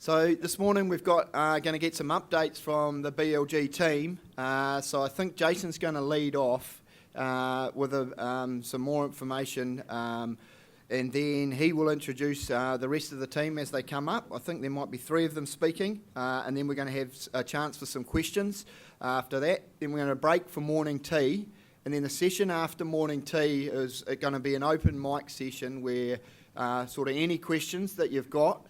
So this morning we've got going to get some updates from the BLG team. So I think Jason's going to lead off with some more information, and then he will introduce the rest of the team as they come up. I think there might be 3 of them speaking, and then we're going to have a chance for some questions after that. Then we're going to break for morning tea, and then the session after morning tea is going to be an open mic session where sort of any questions that you've got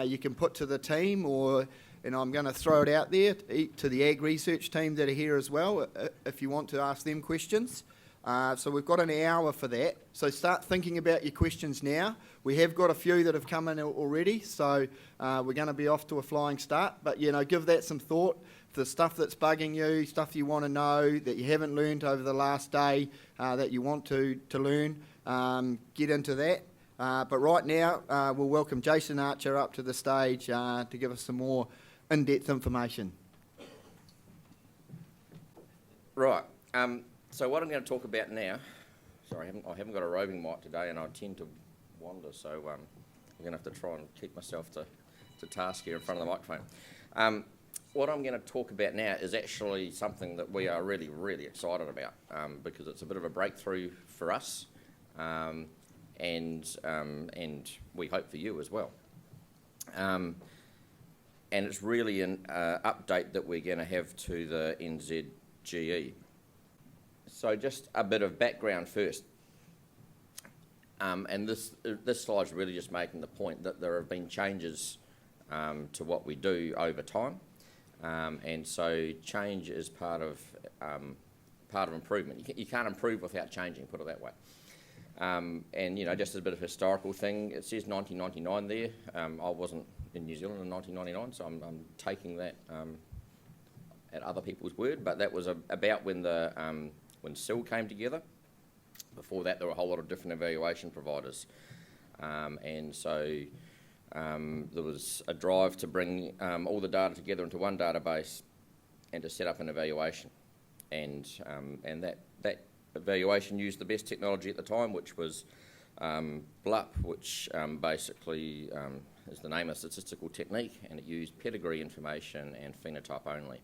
you can put to the team, and I'm going to throw it out there to the ag research team that are here as well if you want to ask them questions. So we've got an hour for that. So start thinking about your questions now. We have got a few that have come in already, so we're going to be off to a flying start. But give that some thought. The stuff that's bugging you, stuff you want to know that you haven't learned over the last day that you want to learn, get into that. But right now, we'll welcome Jason Archer up to the stage to give us some more in-depth information. Right. So what I'm going to talk about now, sorry, I haven't got a roving mic today, and I tend to wander, so I'm going to have to try and keep myself to task here in front of the microphone. What I'm going to talk about now is actually something that we are really, really excited about because it's a bit of a breakthrough for us. And we hope for you as well. And it's really an update that we're going to have to the NZGE. So just a bit of background first. And this slide's really just making the point that there have been changes to what we do over time. And so change is part of improvement. You can't improve without changing, put it that way. And just as a bit of a historical thing, it says 1999 there. I wasn't in New Zealand in 1999, so I'm taking that at other people's word. But that was about when when SIL came together. Before that, there were a whole lot of different evaluation providers, and so there was a drive to bring all the data together into one database and to set up an evaluation, and that evaluation used the best technology at the time, which was BLUP, which basically is the name of statistical technique, and it used pedigree information and phenotype only.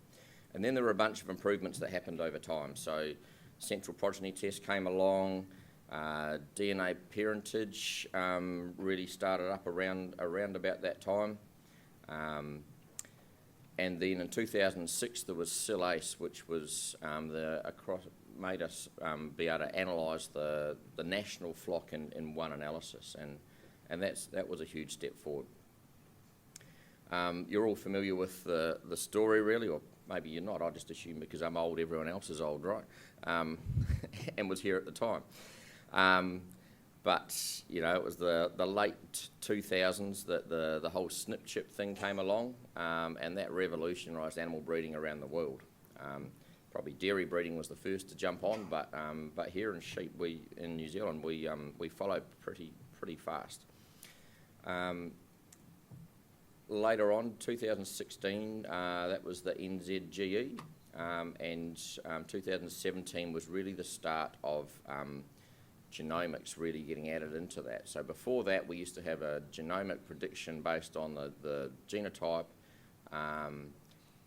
And then there were a bunch of improvements that happened over time. So central progeny test came along, DNA parentage really started up around about that time. And then in 2006 there was SIL-ACE, which was made us be able to analyse the national flock in one analysis, and that was a huge step forward. You're all familiar with the story, really, or maybe you're not. I just assume because I'm old, everyone else is old, right? And was here at the time. But it was the late 2000s that the whole SNP chip thing came along, and that revolutionised animal breeding around the world. Probably dairy breeding was the first to jump on, but here in sheep, in New Zealand, we followed pretty fast. Later on, 2016, that was the NZGE, and 2017 was really the start of genomics really getting added into that. So before that, we used to have a genomic prediction based on the genotype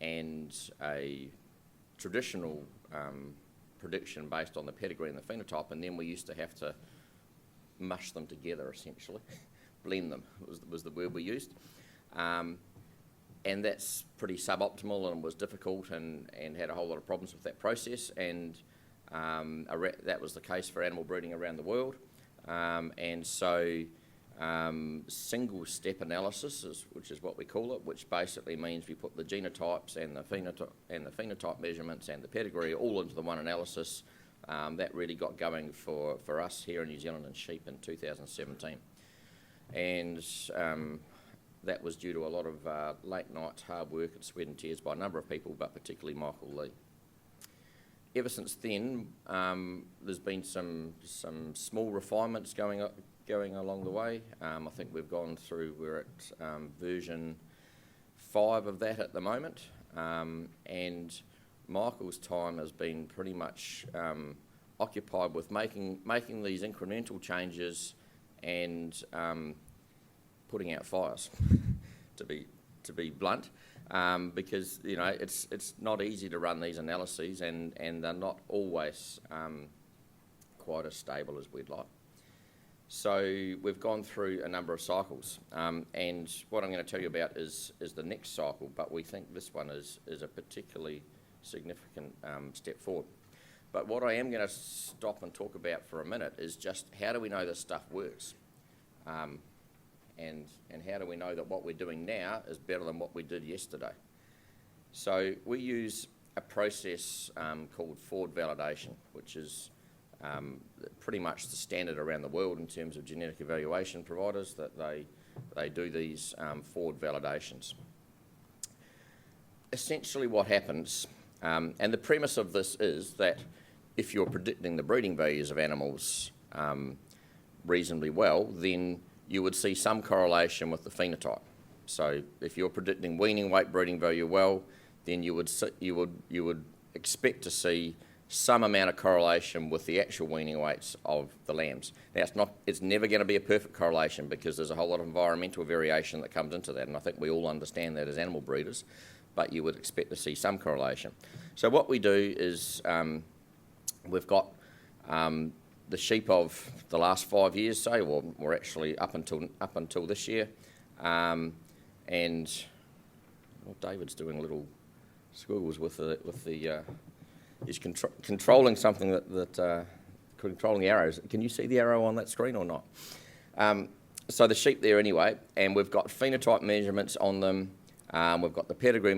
and a traditional prediction based on the pedigree and the phenotype, and then we used to have to mush them together, essentially. Blend them was the word we used. And that's pretty suboptimal and was difficult and had a whole lot of problems with that process, and that was the case for animal breeding around the world. And so single step analysis, which is what we call it, which basically means we put the genotypes and the phenotype measurements and the pedigree all into the one analysis. That really got going for us here in New Zealand and sheep in 2017. And that was due to a lot of late night hard work and sweat and tears by a number of people, but particularly Michael Lee. Ever since then, there's been some small refinements going along the way. I think we're at version 5 of that at the moment, and Michael's time has been pretty much occupied with making these incremental changes and putting out fires, to be to be blunt, because it's not easy to run these analyses, and they're not always quite as stable as we'd like. So we've gone through a number of cycles, and what I'm going to tell you about is the next cycle, but we think this one is a particularly significant step forward. But what I am going to stop and talk about for a minute is just how do we know this stuff works, and how do we know that what we're doing now is better than what we did yesterday. So we use a process called forward validation, which is pretty much the standard around the world in terms of genetic evaluation providers, that they do these forward validations. Essentially what happens, and the premise of this is that if you're predicting the breeding values of animals reasonably well, then you would see some correlation with the phenotype. So if you're predicting weaning weight breeding value well, then you would expect to see some amount of correlation with the actual weaning weights of the lambs. Now, it's never going to be a perfect correlation because there's a whole lot of environmental variation that comes into that, and I think we all understand that as animal breeders, but you would expect to see some correlation. So what we do is we've got the sheep of the last 5 years, say, or actually up until this year, and David's doing little squiggles with the he's controlling something that controlling the arrows. Can you see the arrow on that screen or not? So the sheep there anyway, and we've got phenotype measurements on them. We've got the pedigree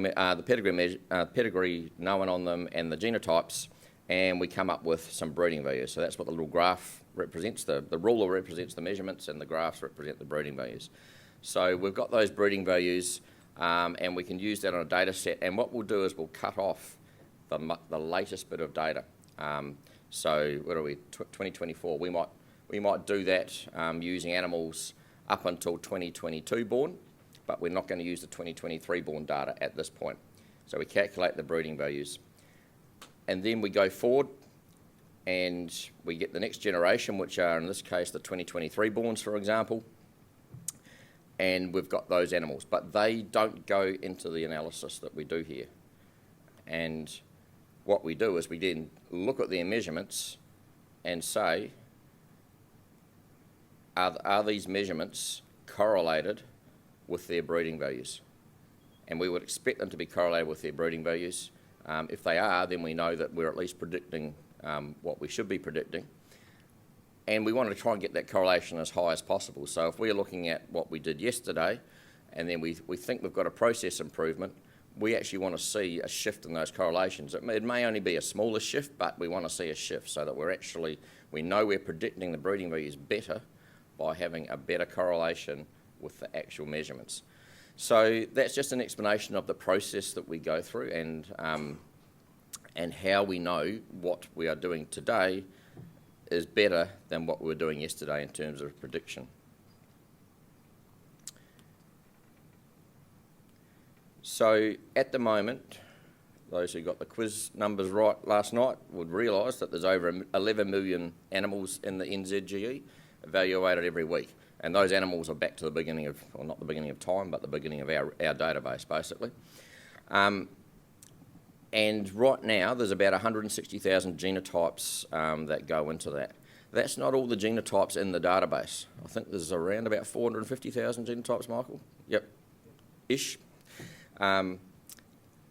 known on them and the genotypes, and we come up with some breeding values. So that's what the little graph represents. The ruler represents the measurements, and the graphs represent the breeding values. So we've got those breeding values, and we can use that on a data set. And what we'll do is we'll cut off the latest bit of data. So what are we? 2024. We might do that using animals up until 2022 born, but we're not going to use the 2023 born data at this point. So we calculate the breeding values, and then we go forward, and we get the next generation, which are in this case the 2023 borns, for example. And we've got those animals, but they don't go into the analysis that we do here. And what we do is we then look at their measurements and say, are these measurements correlated with their breeding values? And we would expect them to be correlated with their breeding values. If they are, then we know that we're at least predicting what we should be predicting. And we want to try and get that correlation as high as possible. So if we're looking at what we did yesterday, and then we think we've got a process improvement, we actually want to see a shift in those correlations. It may only be a smaller shift, but we want to see a shift so that we know we're predicting the breeding values better by having a better correlation with the actual measurements. So that's just an explanation of the process that we go through, and how we know what we are doing today is better than what we were doing yesterday in terms of prediction. So at the moment, those who got the quiz numbers right last night would realise that there's over 11 million animals in the NZGE evaluated every week. And those animals are back to the beginning of, well, not the beginning of time, but the beginning of our database, basically. And right now, there's about 160,000 genotypes that go into that. That's not all the genotypes in the database. I think there's around about 450,000 genotypes, Michael? Yep, ish. And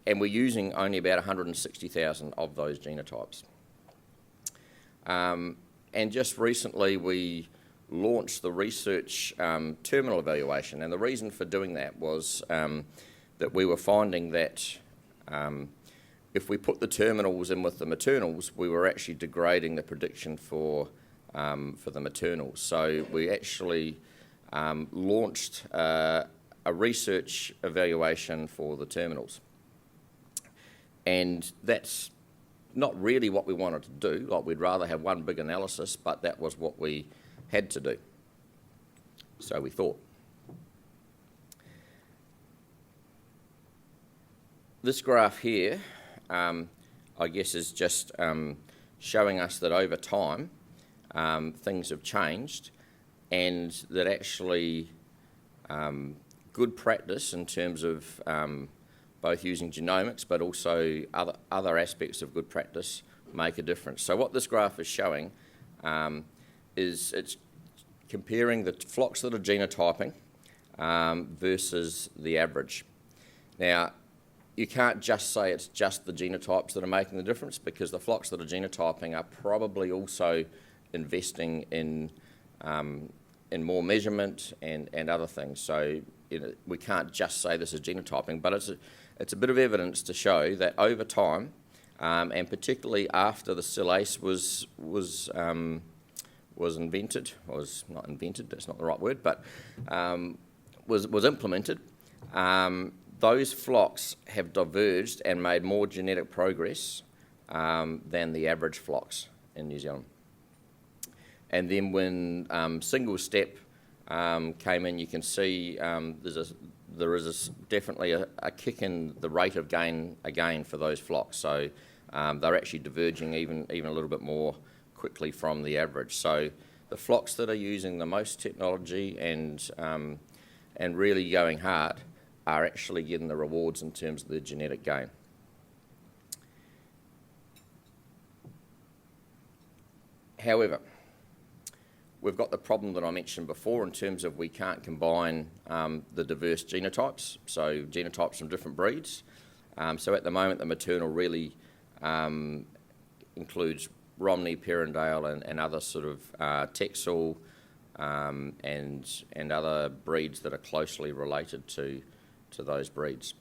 we're using only about 160,000 of those genotypes. And just recently, we launched the research terminal evaluation, and the reason for doing that was that we were finding that if we put the terminals in with the maternals, we were actually degrading the prediction for the maternals. So we actually launched a research evaluation for the terminals, and that's not really what we wanted to do. Like, we'd rather have one big analysis, but that was what we had to do. So we thought. This graph here, I guess, is just showing us that over time things have changed, and that actually good practice in terms of both using genomics, but also other aspects of good practice make a difference. So what this graph is showing is it's comparing the flocks that are genotyping versus the average. Now, you can't just say it's just the genotypes that are making the difference, because the flocks that are genotyping are probably also investing in more measurement and other things. So we can't just say this is genotyping, but it's a bit of evidence to show that over time, and particularly after the SIL-ACE was invented, was not invented, that's not the right word, but was implemented, those flocks have diverged and made more genetic progress than the average flocks in New Zealand. And then when single step came in, you can see there is definitely a kick in the rate of gain again for those flocks. So they're actually diverging even a little bit more quickly from the average. So the flocks that are using the most technology and really going hard are actually getting the rewards in terms of the genetic gain. However, we've got the problem that I mentioned before in terms of we can't combine the diverse genotypes, so genotypes from different breeds. So at the moment, the maternal really includes Romney, Perrindale, and other sort of Texel and other breeds that are closely related to those breeds.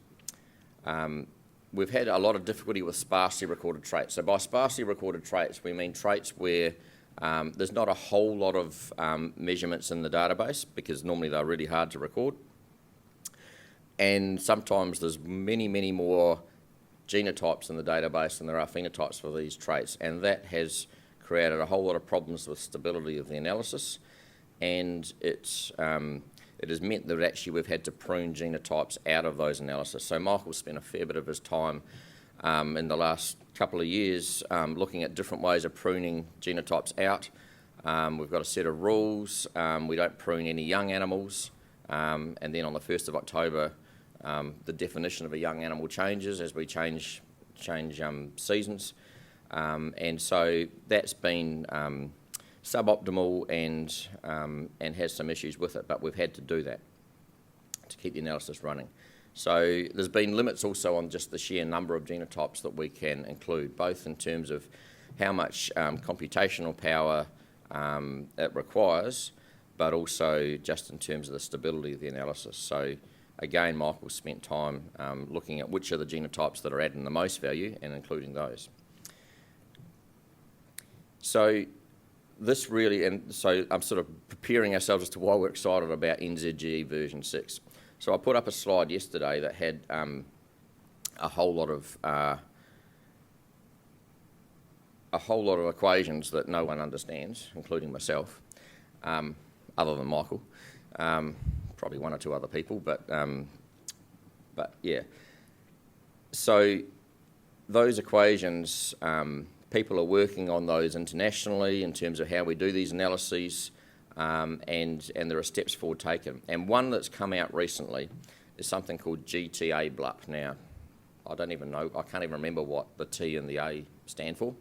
We've had a lot of difficulty with sparsely recorded traits. So by sparsely recorded traits, we mean traits where there's not a whole lot of measurements in the database, because normally they're really hard to record. And sometimes there's many, many more genotypes in the database than there are phenotypes for these traits. And that has created a whole lot of problems with stability of the analysis. And it has meant that actually we've had to prune genotypes out of those analyses. So Michael spent a fair bit of his time in the last couple of years looking at different ways of pruning genotypes out. We've got a set of rules. We don't prune any young animals. And then on the 1st of October, the definition of a young animal changes as we change seasons. And so that's been suboptimal and has some issues with it, but we've had to do that to keep the analysis running. So there's been limits also on just the sheer number of genotypes that we can include, both in terms of how much computational power it requires, but also just in terms of the stability of the analysis. So again, Michael spent time looking at which are the genotypes that are adding the most value and including those. So this really, and so I'm sort of preparing ourselves as to why we're excited about NZGE version 6. So I put up a slide yesterday that had a whole lot of equations that no one understands, including myself, other than Michael, probably one or two other people, but yeah. So those equations, people are working on those internationally in terms of how we do these analyses, and there are steps forward taken. And one that's come out recently is something called GTA-BLUP. Now, I don't even know, I can't even remember what the T and the A stand for.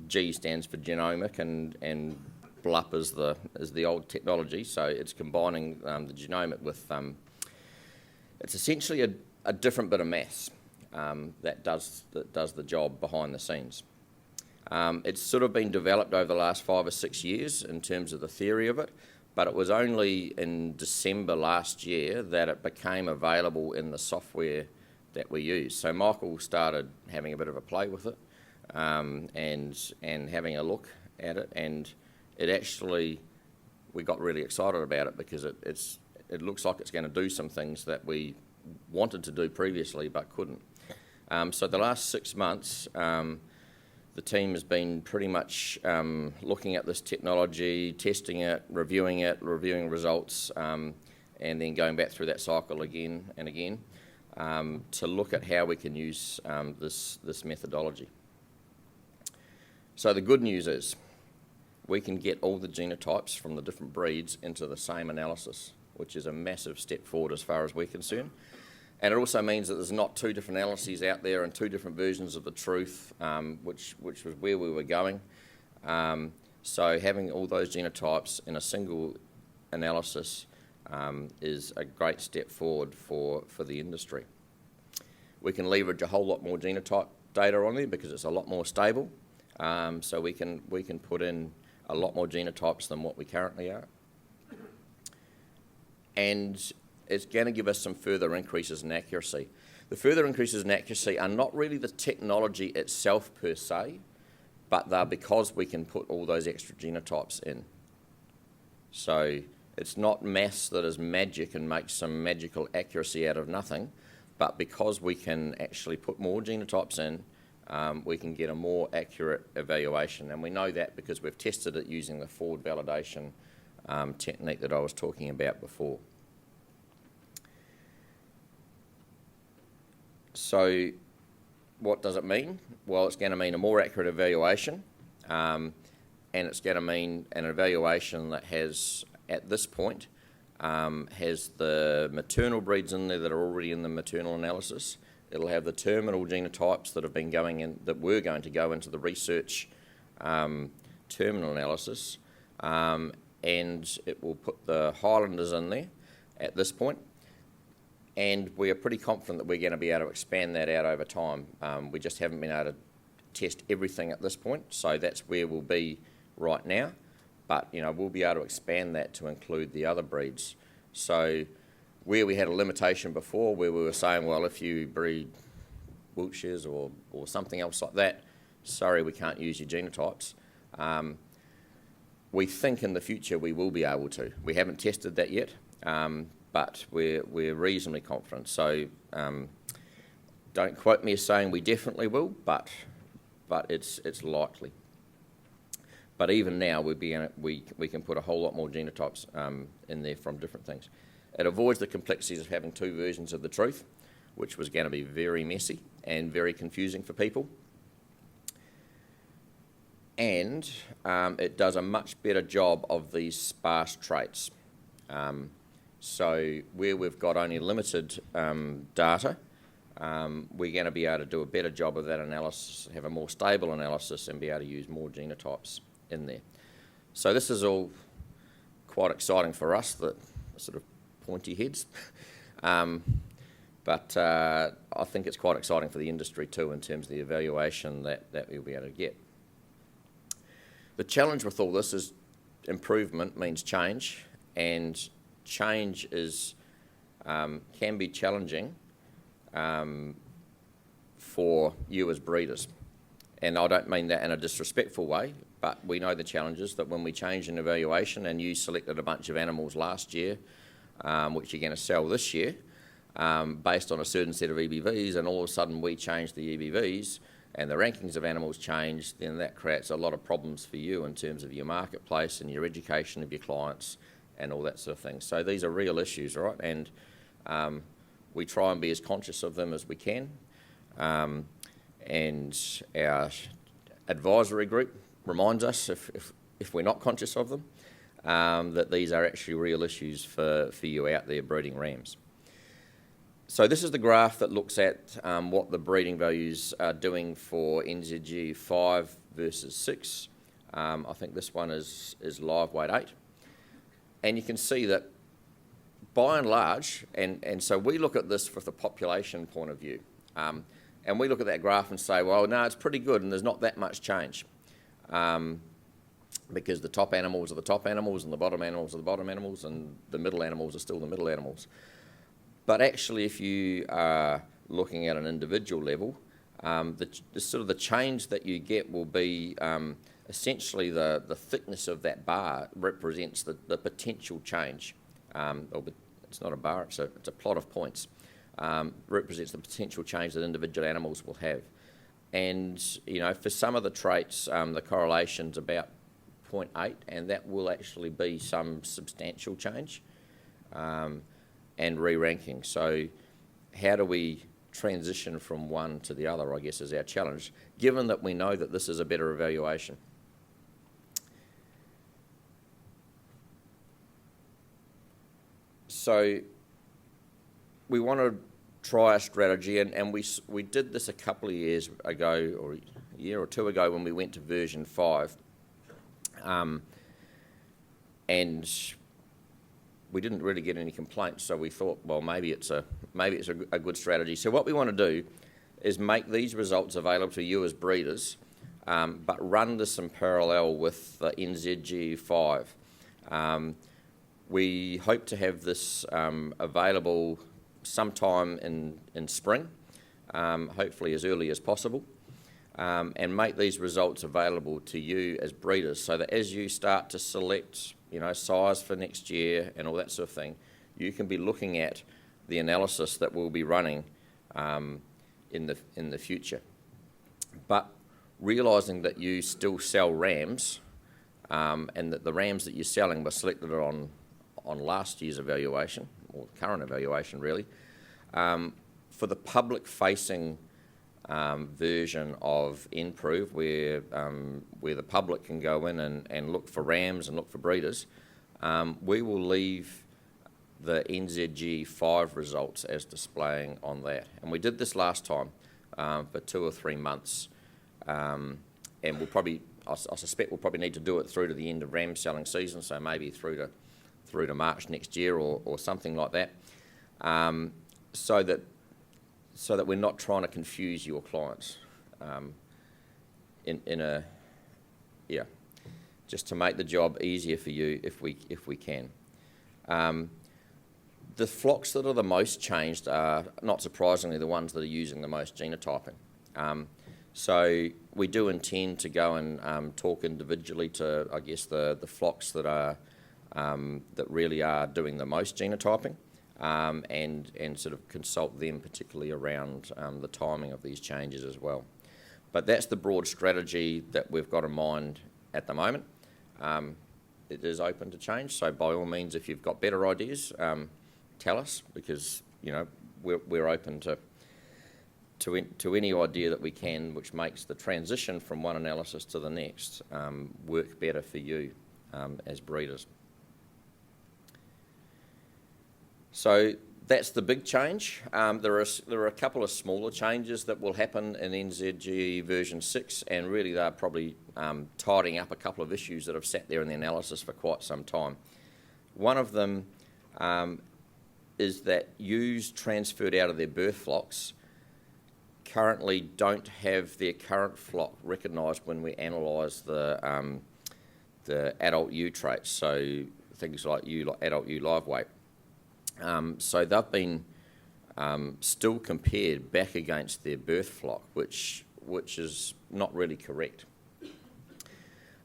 G stands for genomic, and BLUP is the old technology, so it's combining the genomic with, it's essentially a different bit of maths that does the job behind the scenes. It's sort of been developed over the last 5 or 6 years in terms of the theory of it, but it was only in December last year that it became available in the software that we use. So Michael started having a bit of a play with it and having a look at it, and it actually, we got really excited about it because it looks like it's going to do some things that we wanted to do previously but couldn't. So the last 6 months, the team has been pretty much looking at this technology, testing it, reviewing results, and then going back through that cycle again and again to look at how we can use this methodology. So the good news is we can get all the genotypes from the different breeds into the same analysis which is a massive step forward as far as we're concerned. And it also means that there's not two different analyses out there and two different versions of the truth, which was where we were going. So having all those genotypes in a single analysis is a great step forward for the industry. We can leverage a whole lot more genotype data on there because it's a lot more stable. So we can put in a lot more genotypes than what we currently are. And it's going to give us some further increases in accuracy. The further increases in accuracy are not really the technology itself per se, but they're because we can put all those extra genotypes in. So it's not maths that is magic and makes some magical accuracy out of nothing, but because we can actually put more genotypes in, we can get a more accurate evaluation. And we know that because we've tested it using the forward validation technique that I was talking about before. So what does it mean? Well, it's going to mean a more accurate evaluation, and it's going to mean an evaluation that has, at this point, has the maternal breeds in there that are already in the maternal analysis. It'll have the terminal genotypes that have been going in, that were going to go into the research terminal analysis, and it will put the Highlanders in there at this point. And we are pretty confident that we're going to be able to expand that out over time. We just haven't been able to test everything at this point, so that's where we'll be right now. But we'll be able to expand that to include the other breeds. So where we had a limitation before, where we were saying, well, if you breed Wiltshires or something else like that, sorry, we can't use your genotypes. We think in the future we will be able to. We haven't tested that yet. But we're reasonably confident. So don't quote me as saying we definitely will, but it's likely. But even now we can put a whole lot more genotypes in there from different things. It avoids the complexities of having two versions of the truth, which was going to be very messy and very confusing for people. And it does a much better job of these sparse traits. So where we've got only limited data, we're going to be able to do a better job of that analysis, have a more stable analysis, and be able to use more genotypes in there. So this is all quite exciting for us, the sort of pointy heads. But I think it's quite exciting for the industry too in terms of the evaluation that we'll be able to get. The challenge with all this is improvement means change, and change can be challenging for you as breeders. And I don't mean that in a disrespectful way, but we know the challenges that when we change an evaluation and you selected a bunch of animals last year, which you're going to sell this year, based on a certain set of EBVs, and all of a sudden we change the EBVs and the rankings of animals change, then that creates a lot of problems for you in terms of your marketplace and your education of your clients and all that sort of thing. So these are real issues, right? And we try and be as conscious of them as we can. And our advisory group reminds us, if we're not conscious of them, that these are actually real issues for you out there breeding rams. So this is the graph that looks at what the breeding values are doing for NZGE 5 versus 6. I think this one is live weight 8. And you can see that by and large, and so we look at this from the population point of view, and we look at that graph and say, well, no, it's pretty good and there's not that much change, because the top animals are the top animals and the bottom animals are the bottom animals and the middle animals are still the middle animals. But actually, if you are looking at an individual level, the sort of the change that you get will be essentially the thickness of that bar represents the potential change. It's not a bar, it's a plot of points. Represents the potential change that individual animals will have. And, for some of the traits, the correlation's about 0.8, and that will actually be some substantial change and re-ranking. So how do we transition from one to the other, I guess, is our challenge, given that we know that this is a better evaluation. So we want to try a strategy, and we did this a couple of years ago, or a year or two ago, when we went to version 5, and we didn't really get any complaints. So we thought, well, maybe it's a good strategy. So what we want to do is make these results available to you as breeders, but run this in parallel with the NZGE V5. We hope to have this available sometime in spring, hopefully as early as possible, and make these results available to you as breeders, so that as you start to select, size for next year and all that sort of thing, you can be looking at the analysis that we'll be running in the future. But realising that you still sell rams, and that the rams that you're selling were selected on last year's evaluation, or current evaluation really, for the public-facing version of nProve, where the public can go in and look for rams and look for breeders, we will leave the NZGE V results as displaying on that. And we did this last time for 2 or 3 months, and we'll probably, I suspect we'll probably need to do it through to the end of ram selling season, so maybe through to March next year or something like that, so that we're not trying to confuse your clients, just to make the job easier for you if we can. The flocks that are the most changed are, not surprisingly, the ones that are using the most genotyping. So we do intend to go and talk individually to, I guess, the flocks that are that really are doing the most genotyping, and sort of consult them particularly around the timing of these changes as well. But that's the broad strategy that we've got in mind at the moment. It is open to change, so by all means, if you've got better ideas, tell us, because we're open to any idea that we can, which makes the transition from one analysis to the next work better for you as breeders. So that's the big change. There are a couple of smaller changes that will happen in NZGE version 6, and really they're probably tidying up a couple of issues that have sat there in the analysis for quite some time. One of them is that ewes transferred out of their birth flocks currently don't have their current flock recognised when we analyse the adult ewe traits, so things like adult ewe live weight. So they've been still compared back against their birth flock, which is not really correct.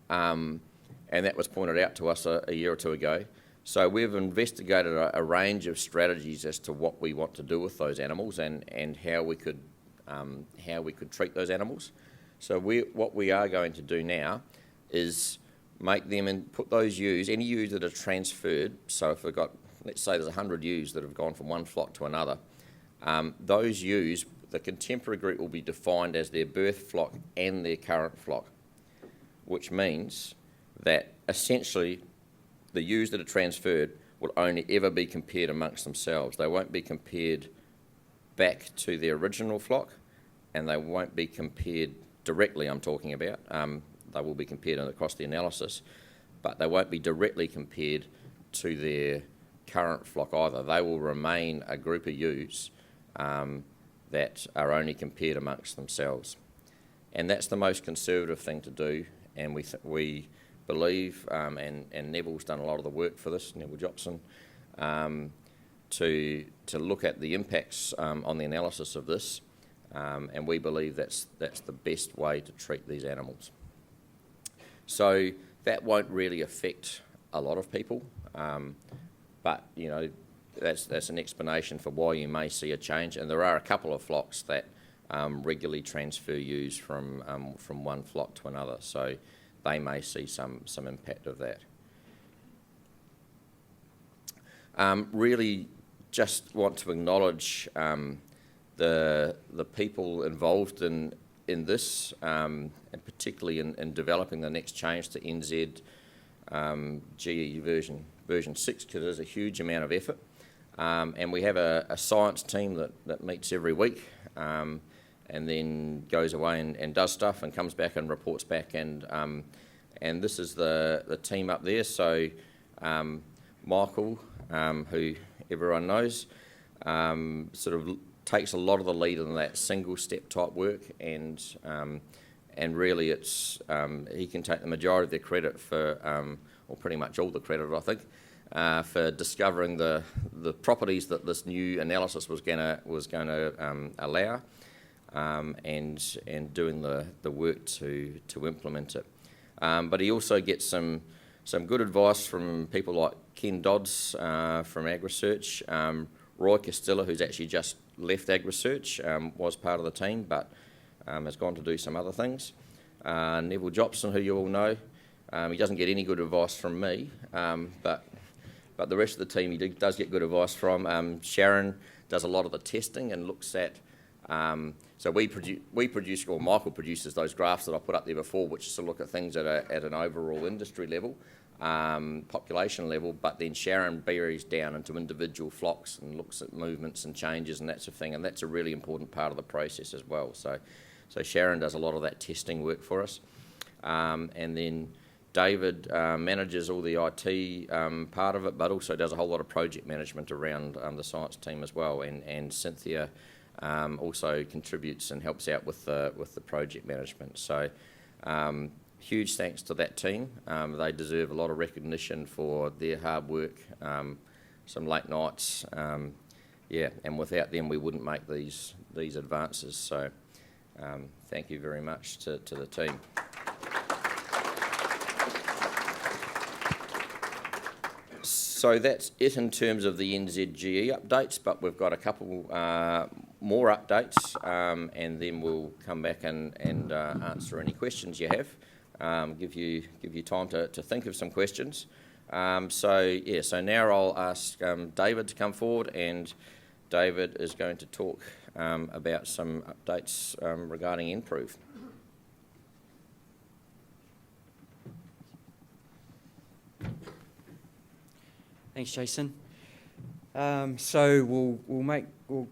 And that was pointed out to us a year or two ago. So we've investigated a range of strategies as to what we want to do with those animals and how we could treat those animals. So what we are going to do now is make them and put those ewes, any ewes that are transferred, so if we've got, let's say there's 100 ewes that have gone from one flock to another, those ewes, the contemporary group will be defined as their birth flock and their current flock, which means that essentially the ewes that are transferred will only ever be compared amongst themselves. They won't be compared back to their original flock, and they won't be compared directly, I'm talking about. They will be compared across the analysis, but they won't be directly compared to their current flock either. They will remain a group of ewes that are only compared amongst themselves. And that's the most conservative thing to do, and we believe, and Neville's done a lot of the work for this, Neville Jopson, to look at the impacts on the analysis of this, and we believe that's the best way to treat these animals. So that won't really affect a lot of people, but that's an explanation for why you may see a change. And there are a couple of flocks that regularly transfer ewes from one flock to another, so they may see some impact of that. Really just want to acknowledge the people involved in this, and particularly in developing the next change to NZGE version 6, because there's a huge amount of effort. And we have a science team that meets every week, and then goes away and does stuff and comes back and reports back. And this is the team up there. So Michael, who everyone knows, sort of takes a lot of the lead in that single step type work, and really it's he can take the majority of the credit for, or pretty much all the credit, I think, for discovering the properties that this new analysis was going to allow, and doing the work to implement it. But he also gets some good advice from people like Ken Dodds from Ag Research, Roy Castilla, who's actually just left Ag Research, was part of the team, but has gone to do some other things. Neville Jobson, who you all know, he doesn't get any good advice from me, but the rest of the team he does get good advice from. Sharon does a lot of the testing and looks at, so we produce, or Michael produces those graphs that I put up there before, which is to look at things at an overall industry level, population level, but then Sharon buries down into individual flocks and looks at movements and changes and that sort of thing, and that's a really important part of the process as well. So Sharon does a lot of that testing work for us, and then David manages all the IT part of it, but also does a whole lot of project management around the science team as well, and Cynthia also contributes and helps out with the project management. So huge thanks to that team. They deserve a lot of recognition for their hard work, some late nights, and without them we wouldn't make these advances. So thank you very much to the team. So that's it in terms of the NZGE updates, but we've got a couple more updates, and then we'll come back and answer any questions you have. Give you time to think of some questions. So now I'll ask David to come forward, and David is going to talk about some updates regarding nProve. Thanks, Jason. So we'll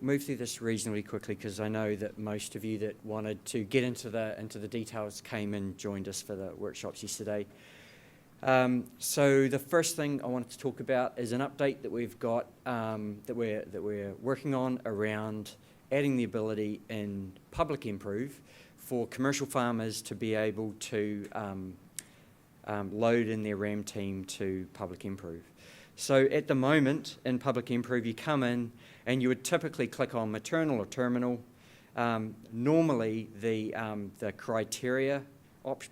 move through this reasonably quickly, because I know that most of you that wanted to get into the details came and joined us for the workshops yesterday. So the first thing I wanted to talk about is an update that we've got that we're working on around adding the ability in public nProve for commercial farmers to be able to load in their RAM team to public nProve. So at the moment in public nProve, you come in and you would typically click on maternal or terminal. Normally the criteria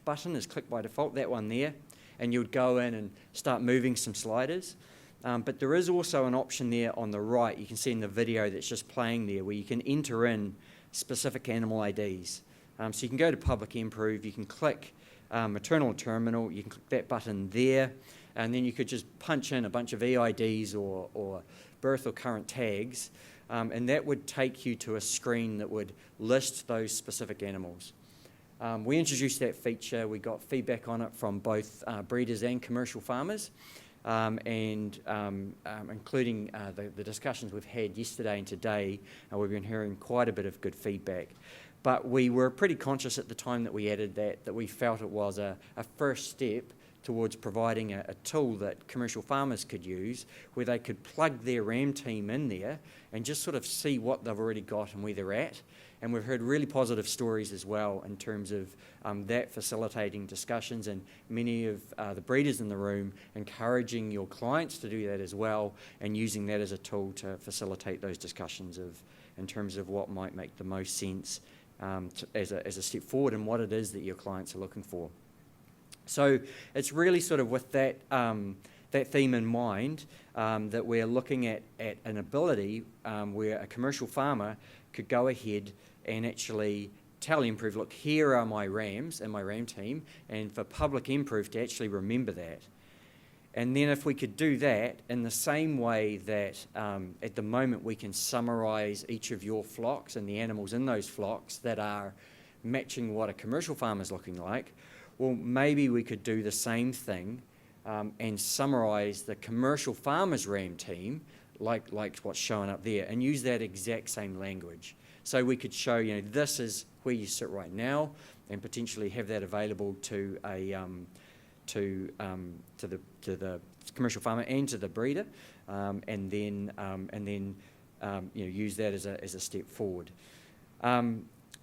button is clicked by default, that one there, and you would go in and start moving some sliders. But there is also an option there on the right, you can see in the video that's just playing there, where you can enter in specific animal IDs. So you can go to public nProve, you can click maternal or terminal, you can click that button there, and then you could just punch in a bunch of EIDs or birth or current tags, and that would take you to a screen that would list those specific animals. We introduced that feature, we got feedback on it from both breeders and commercial farmers, and including the discussions we've had yesterday and today, we've been hearing quite a bit of good feedback. But we were pretty conscious at the time that we added that we felt it was a first step towards providing a tool that commercial farmers could use, where they could plug their RAM team in there and just sort of see what they've already got and where they're at. And we've heard really positive stories as well in terms of that facilitating discussions, and many of the breeders in the room encouraging your clients to do that as well, and using that as a tool to facilitate those discussions in terms of what might make the most sense as a step forward and what it is that your clients are looking for. So it's really sort of with that theme in mind that we're looking at an ability where a commercial farmer could go ahead and actually tell nProve, look, here are my RAMs and my RAM team, and for public nProve to actually remember that. And then if we could do that in the same way that at the moment we can summarise each of your flocks and the animals in those flocks that are matching what a commercial farmer is looking like, well, maybe we could do the same thing and summarise the commercial farmer's RAM team like what's shown up there, and use that exact same language. So we could show, this is where you sit right now, and potentially have that available to to the commercial farmer and to the breeder, and then use that as a step forward.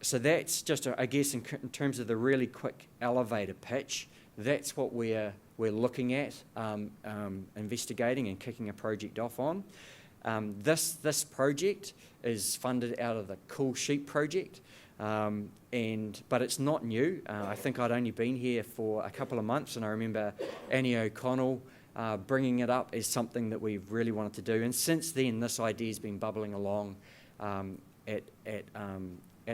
So that's just, I guess, in terms of the really quick elevator pitch, that's what we're looking at, investigating and kicking a project off on. This project is funded out of the Cool Sheep project, but it's not new. I think I'd only been here for a couple of months, and I remember Annie O'Connell bringing it up as something that we've really wanted to do. And since then, this idea's been bubbling along at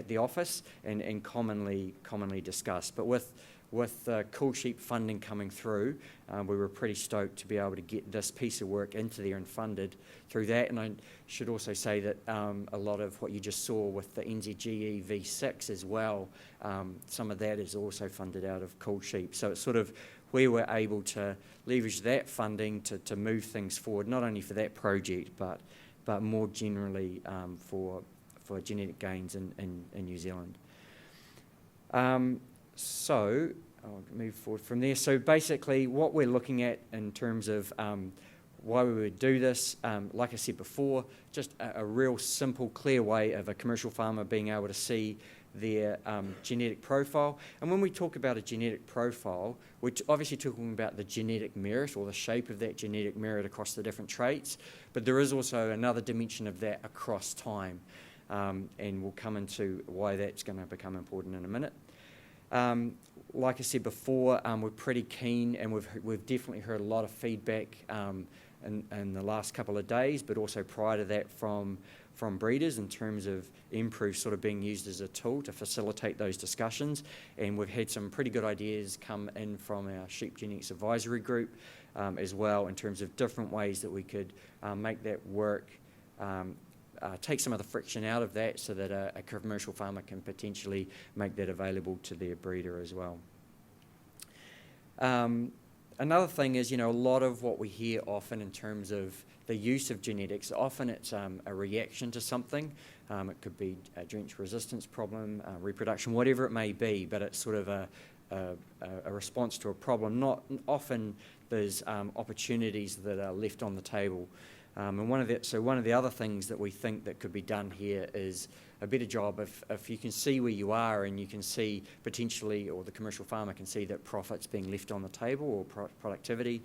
the office and commonly discussed. But with Cool Sheep funding coming through, we were pretty stoked to be able to get this piece of work into there and funded through that. And I should also say that a lot of what you just saw with the NZGE V6 as well, some of that is also funded out of Cool Sheep. So it's sort of where we're able to leverage that funding to move things forward, not only for that project, but more generally for genetic gains in New Zealand. So I'll move forward from there. So basically what we're looking at in terms of why we would do this, like I said before, just a real simple, clear way of a commercial farmer being able to see their genetic profile. And when we talk about a genetic profile, we're obviously talking about the genetic merit or the shape of that genetic merit across the different traits, but there is also another dimension of that across time. And we'll come into why that's going to become important in a minute. Like I said before, we're pretty keen, and we've definitely heard a lot of feedback in the last couple of days, but also prior to that from breeders in terms of nProve sort of being used as a tool to facilitate those discussions. And we've had some pretty good ideas come in from our Sheep Genetics Advisory Group as well, in terms of different ways that we could make that work, take some of the friction out of that, so that a commercial farmer can potentially make that available to their breeder as well. Another thing is, a lot of what we hear often in terms of the use of genetics, often it's a reaction to something. It could be a drench resistance problem, reproduction, whatever it may be, but it's sort of a response to a problem. Not often there's opportunities that are left on the table. And one of the other things that we think that could be done here is a better job if you can see where you are, and you can see potentially, or the commercial farmer can see that profit's being left on the table, or productivity,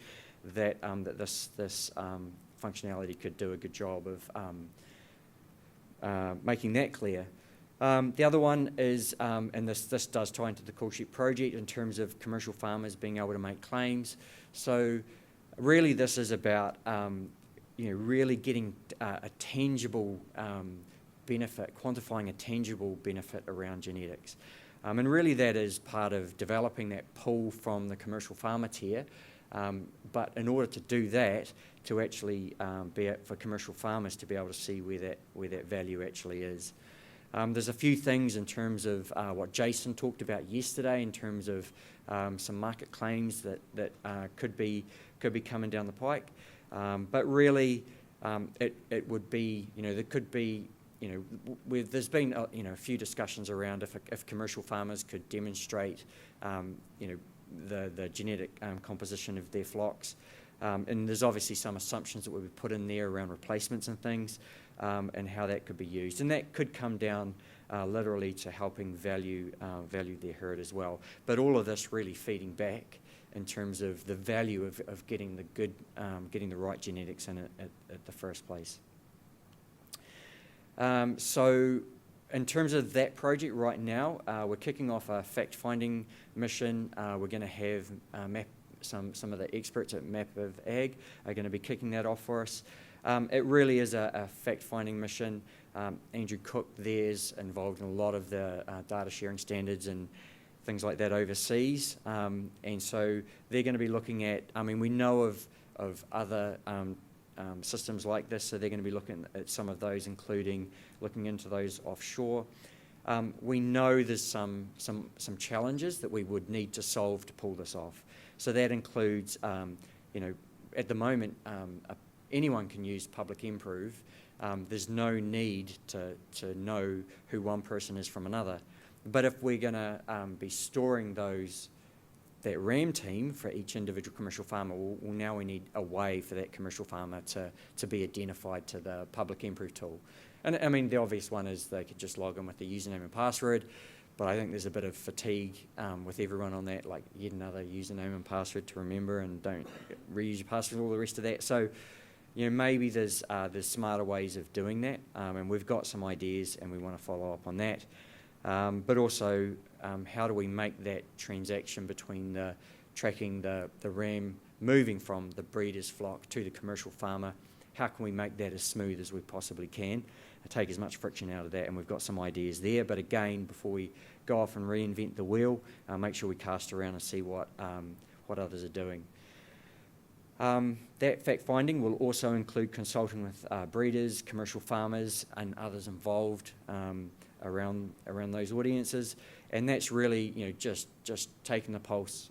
that this functionality could do a good job of making that clear. The other one is, and this does tie into the Cool Sheep project in terms of commercial farmers being able to make claims. So really this is about really getting a tangible benefit, quantifying a tangible benefit around genetics. And really that is part of developing that pull from the commercial farmer tier. But in order to do that, to actually for commercial farmers to be able to see where that value actually is. There's a few things in terms of what Jason talked about yesterday, in terms of some market claims that could be coming down the pike. But really, it would be, there could be, there's been a few discussions around if commercial farmers could demonstrate, the genetic composition of their flocks. And there's obviously some assumptions that would be put in there around replacements and things, and how that could be used. And that could come down literally to helping value their herd as well. But all of this really feeding back in terms of the value of getting getting the right genetics in it at the first place. So in terms of that project right now, we're kicking off a fact-finding mission. We're going to have some of the experts at Map of Ag are going to be kicking that off for us. It really is a fact-finding mission. Andrew Cook there's involved in a lot of the data sharing standards and things like that overseas. And so they're going to be looking at, we know of other systems like this, so they're going to be looking at some of those, including looking into those offshore. We know there's some challenges that we would need to solve to pull this off. So that includes, at the moment, anyone can use public improve. There's no need to know who one person is from another. But if we're going to be storing that RAM team for each individual commercial farmer, well, now we need a way for that commercial farmer to be identified to the public improve tool. And I mean, the obvious one is they could just log in with their username and password, but I think there's a bit of fatigue with everyone on that, like yet another username and password to remember, and don't reuse your password, all the rest of that. So, maybe there's smarter ways of doing that, and we've got some ideas and we want to follow up on that. But also, how do we make that transaction between tracking the RAM moving from the breeder's flock to the commercial farmer? How can we make that as smooth as we possibly can, take as much friction out of that? And we've got some ideas there. But again, before we go off and reinvent the wheel, make sure we cast around and see what others are doing. That fact finding will also include consulting with breeders, commercial farmers, and others involved around those audiences, and that's really just taking the pulse.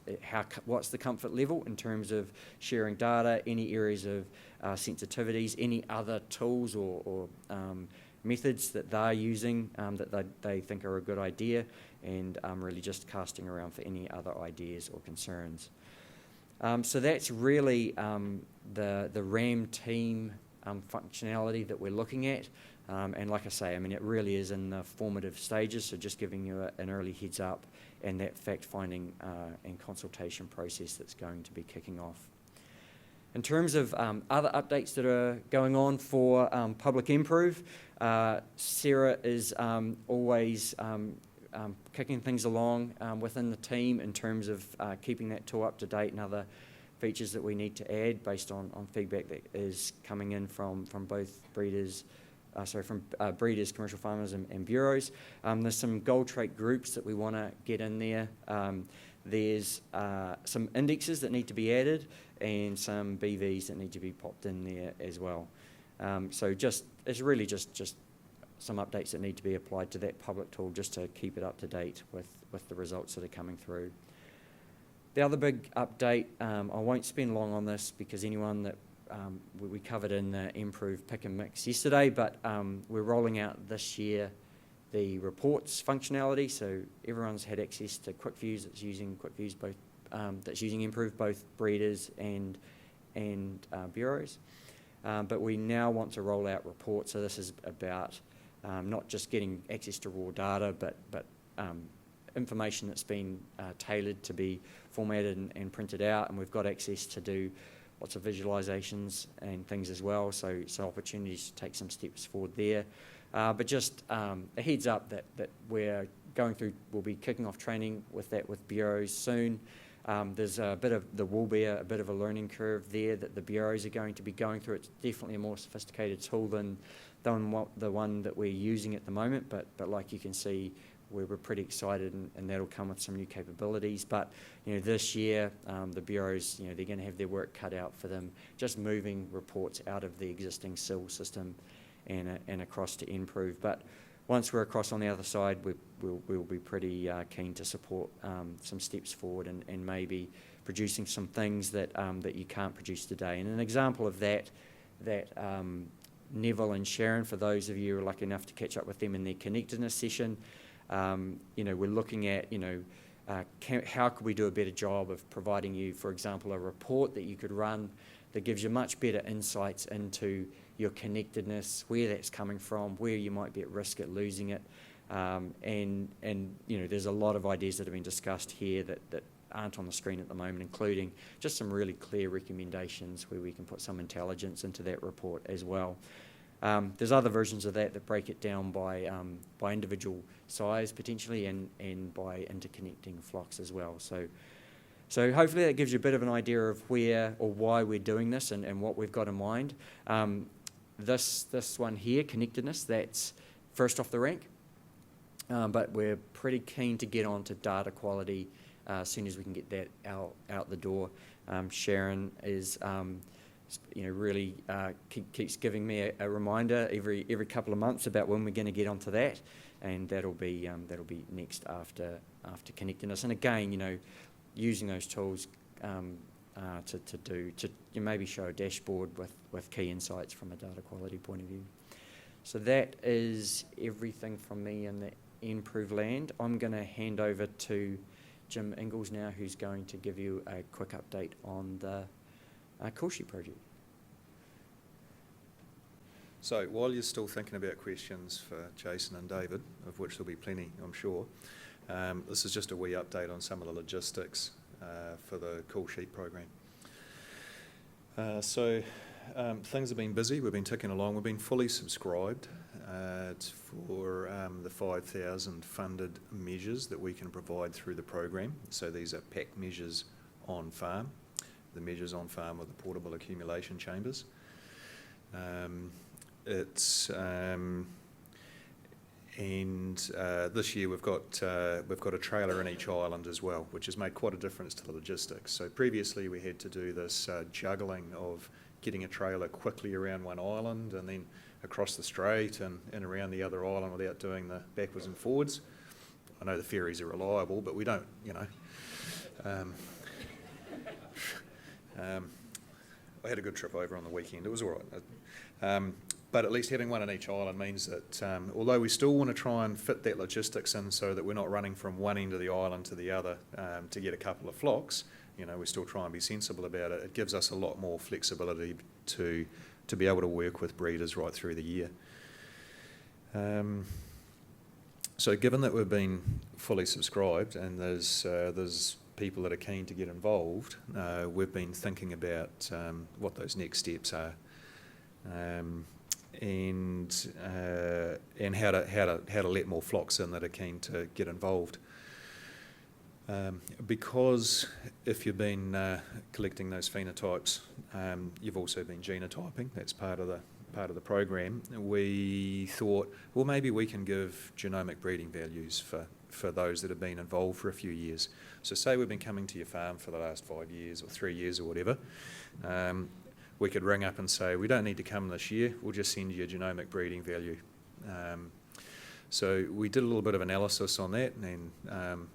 What's the comfort level in terms of sharing data, any areas of sensitivities, any other tools or methods that they're using that they think are a good idea, and really just casting around for any other ideas or concerns. So that's really the RAM team functionality that we're looking at. And like I say, I mean, it really is in the formative stages, so just giving you an early heads up, and that fact-finding and consultation process that's going to be kicking off. In terms of other updates that are going on for public improve, Sarah is always kicking things along within the team in terms of keeping that tool up to date and other features that we need to add based on feedback that is coming in from both breeders, breeders, commercial farmers and bureaus. There's some gold trait groups that we want to get in there. There's some indexes that need to be added and some BVs that need to be popped in there as well. So it's really just some updates that need to be applied to that public tool just to keep it up to date with the results that are coming through. The other big update, I won't spend long on this because anyone that we covered in the improve pick and mix yesterday, but we're rolling out this year the reports functionality, so everyone's had access to quick views. It's using quick views both that's using improve both breeders and bureaus, but we now want to roll out reports. So this is about not just getting access to raw data, but information that's been tailored to be formatted and printed out, and we've got access to do lots of visualizations and things as well, so opportunities to take some steps forward there. But just a heads up that we're going through, we'll be kicking off training with bureaus soon. There will be a bit of a learning curve there that the bureaus are going to be going through. It's definitely a more sophisticated tool than the one that we're using at the moment, but like you can see, we're pretty excited, and that'll come with some new capabilities. But this year, the bureaus, they're going to have their work cut out for them, just moving reports out of the existing SIL system and across to improve. But once we're across on the other side, we'll be pretty keen to support some steps forward and maybe producing some things that you can't produce today. And an example of that Neville and Sharon, for those of you who are lucky enough to catch up with them in their connectedness session, we're looking at, how could we do a better job of providing you, for example, a report that you could run that gives you much better insights into your connectedness, where that's coming from, where you might be at risk at losing it. And there's a lot of ideas that have been discussed here that aren't on the screen at the moment, including just some really clear recommendations where we can put some intelligence into that report as well. There's other versions of that break it down by individual size potentially and by interconnecting flocks as well. So hopefully that gives you a bit of an idea of where or why we're doing this and what we've got in mind. This one here, connectedness, that's first off the rank, but we're pretty keen to get on to data quality as soon as we can get that out the door. Sharon is really keeps giving me a reminder every couple of months about when we're going to get onto that, and that'll be next after connectedness. And again, using those tools you maybe show a dashboard with key insights from a data quality point of view. So that is everything from me in the nProve land. I'm going to hand over to Jim Ingalls now, who's going to give you a quick update on the call sheet project. So while you're still thinking about questions for Jason and David, of which there'll be plenty, I'm sure, this is just a wee update on some of the logistics for the call sheet program. Things have been busy. We've been ticking along. We've been fully subscribed for the 5,000 funded measures that we can provide through the program. So these are pack measures on farm, the measures on farm with the portable accumulation chambers. This year we've got a trailer in each island as well, which has made quite a difference to the logistics. So previously we had to do this juggling of getting a trailer quickly around one island and then across the strait and around the other island without doing the backwards and forwards. I know the ferries are reliable, but we don't, I had a good trip over on the weekend. It was all right. But at least having one in each island means that although we still want to try and fit that logistics in so that we're not running from one end of the island to the other to get a couple of flocks, we still try and be sensible about it. It gives us a lot more flexibility to be able to work with breeders right through the year. So given that we've been fully subscribed and there's people that are keen to get involved, we've been thinking about what those next steps are. And how to let more flocks in that are keen to get involved. Because if you've been collecting those phenotypes, you've also been genotyping. That's part of the program. We thought, well, maybe we can give genomic breeding values for those that have been involved for a few years. So say we've been coming to your farm for the last 5 years or 3 years or whatever. We could ring up and say, we don't need to come this year, we'll just send you a genomic breeding value. So we did a little bit of analysis on that and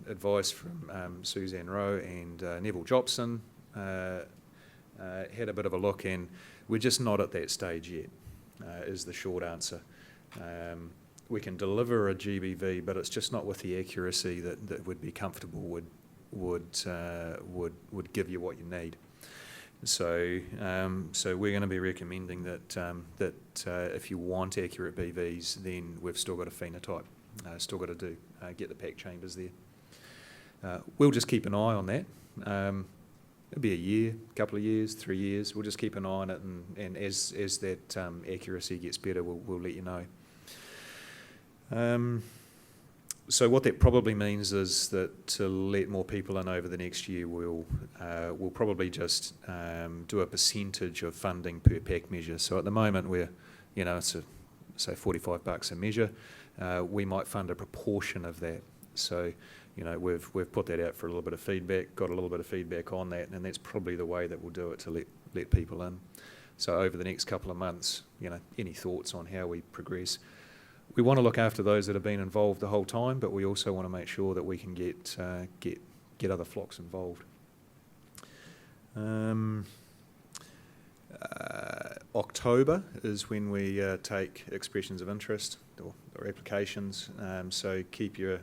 advice from Suzanne Rowe and Neville Jobson, had a bit of a look, and we're just not at that stage yet, is the short answer. We can deliver a GBV, but it's just not with the accuracy that would be comfortable would give you what you need. So we're going to be recommending that if you want accurate BVs, then we've still got a phenotype, still got to get the pack chambers there. We'll just keep an eye on that. It'll be a year, couple of years, 3 years. We'll just keep an eye on it, and as that accuracy gets better, we'll let you know. So what that probably means is that to let more people in over the next year, we'll probably just do a percentage of funding per pack measure. So at the moment we're, it's say $45 a measure. We might fund a proportion of that. So, we've put that out for a little bit of feedback, got a little bit of feedback on that, and that's probably the way that we'll do it to let people in. So over the next couple of months, any thoughts on how we progress? We want to look after those that have been involved the whole time, but we also want to make sure that we can get other flocks involved. October is when we take expressions of interest or applications. So keep your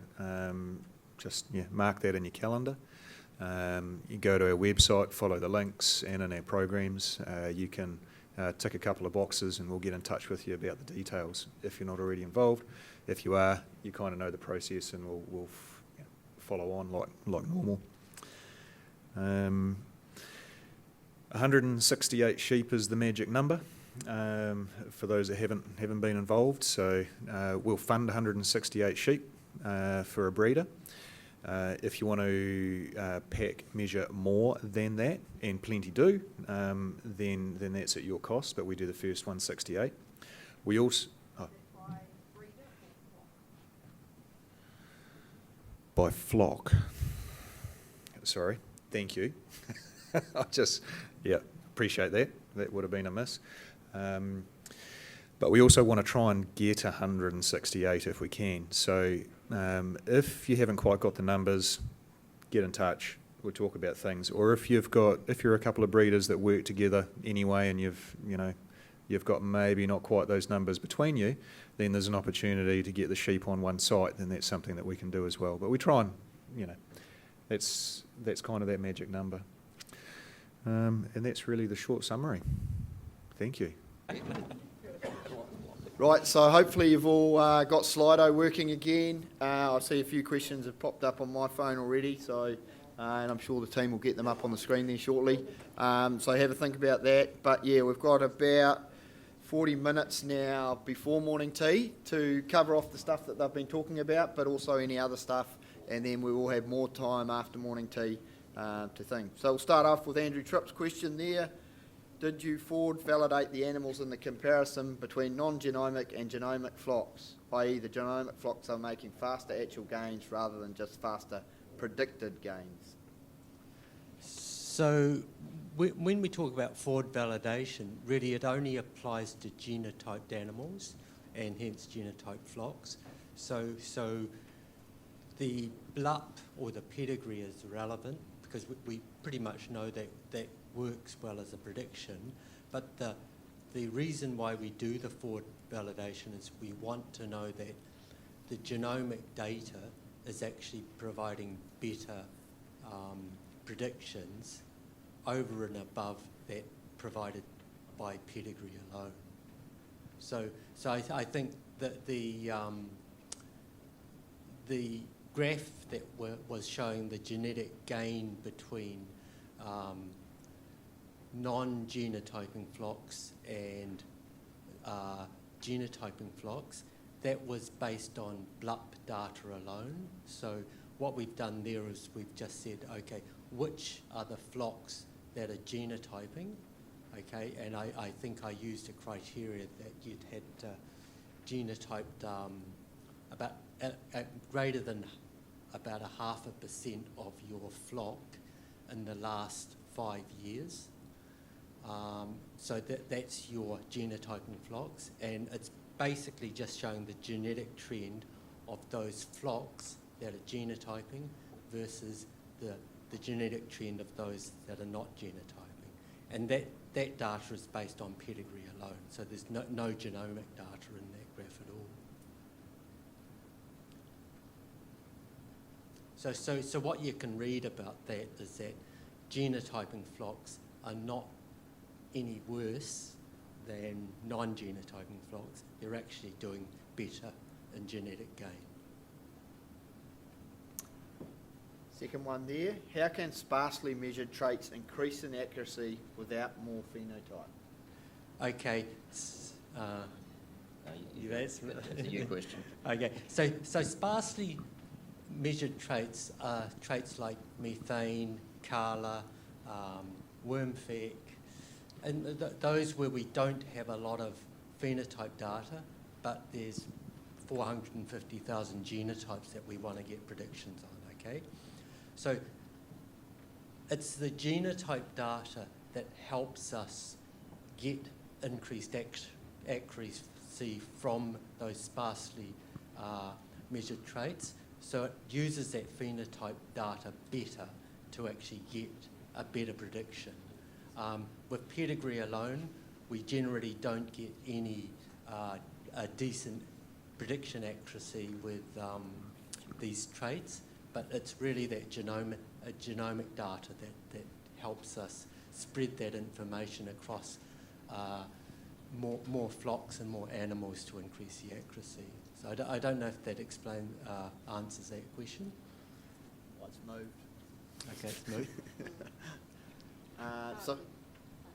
mark that in your calendar. You go to our website, follow the links, and in our programs, you can tick a couple of boxes and we'll get in touch with you about the details if you're not already involved. If you are, you kind of know the process, and we'll follow on like normal. 168 sheep is the magic number for those that haven't been involved. So we'll fund 168 sheep for a breeder. If you want to pack measure more than that, and plenty do, then that's at your cost, but we do the first 168. We also... By flock. Sorry, thank you. Appreciate that. That would have been a miss. But we also want to try and get 168 if we can. So if you haven't quite got the numbers, get in touch. we'll talk about things. Or if you're a couple of breeders that work together anyway, and you've got maybe not quite those numbers between you, then there's an opportunity to get the sheep on one site. Then that's something that we can do as well. But we try and, that's kind of that magic number. And that's really the short summary. Thank you. Right, so hopefully you've all got Slido working again. I see a few questions have popped up on my phone already, so and I'm sure the team will get them up on the screen there shortly. So have a think about that. But yeah, we've got about 40 minutes now before morning tea to cover off the stuff that they've been talking about, but also any other stuff, and then we will have more time after morning tea to think. So we'll start off with Andrew Tripp's question there. Did you forward validate the animals in the comparison between non-genomic and genomic flocks, i.e. the genomic flocks are making faster actual gains rather than just faster predicted gains? So when we talk about forward validation, really it only applies to genotyped animals and hence genotyped flocks. So the BLUP or the pedigree is relevant because we pretty much know that works well as a prediction, but the reason why we do the forward validation is we want to know that the genomic data is actually providing better predictions over and above that provided by pedigree alone. So I think that the graph that was showing the genetic gain between non-genotyping flocks and genotyping flocks, that was based on BLUP data alone. So what we've done there is we've just said, okay, which are the flocks that are genotyping, okay, and I think I used a criteria that you'd had genotyped about greater than about 0.5% of your flock in the last 5 years. So that's your genotyping flocks, and it's basically just showing the genetic trend of those flocks that are genotyping versus the genetic trend of those that are not genotyping. And that data is based on pedigree alone, so there's no genomic data in that graph at all. So what you can read about that is that genotyping flocks are not any worse than non-genotyping flocks. They're actually doing better in genetic gain. Second one there. How can sparsely measured traits increase in accuracy without more phenotype? Okay. You've asked me. That's a you question. Okay. So sparsely measured traits are traits like methane, cala, worm feck, and those where we don't have a lot of phenotype data, but there's 450,000 genotypes that we want to get predictions on, okay? So it's the genotype data that helps us get increased accuracy from those sparsely measured traits. So it uses that phenotype data better to actually get a better prediction. With pedigree alone, we generally don't get any a decent prediction accuracy with these traits, but it's really that genomic data that helps us spread that information across more flocks and more animals to increase the accuracy. So I don't know if that answers that question. Well, it's moved. Okay, it's moved. So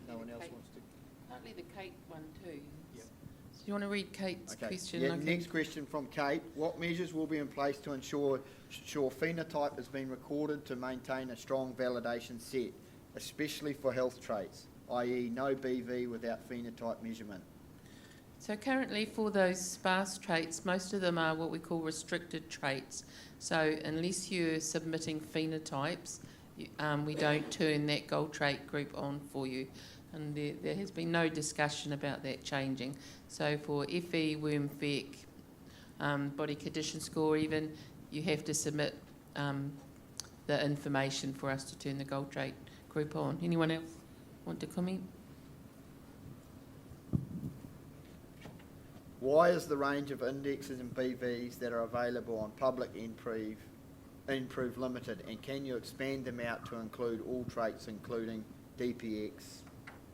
no one else wants to? Partly the Kate one too. Yep. So you want to read Kate's question? Yeah, next question from Kate. What measures will be in place to ensure phenotype has been recorded to maintain a strong validation set, especially for health traits, i.e. no BV without phenotype measurement? So currently for those sparse traits, most of them are what we call restricted traits. So unless you're submitting phenotypes, we don't turn that gold trait group on for you. And there has been no discussion about that changing. So for FE, worm feck, body condition score even, you have to submit the the information for us to turn the gold trait group on. Anyone else want to comment? Why is the range of indexes and BVs that are available on public nProve limited, and can you expand them out to include all traits including DPX,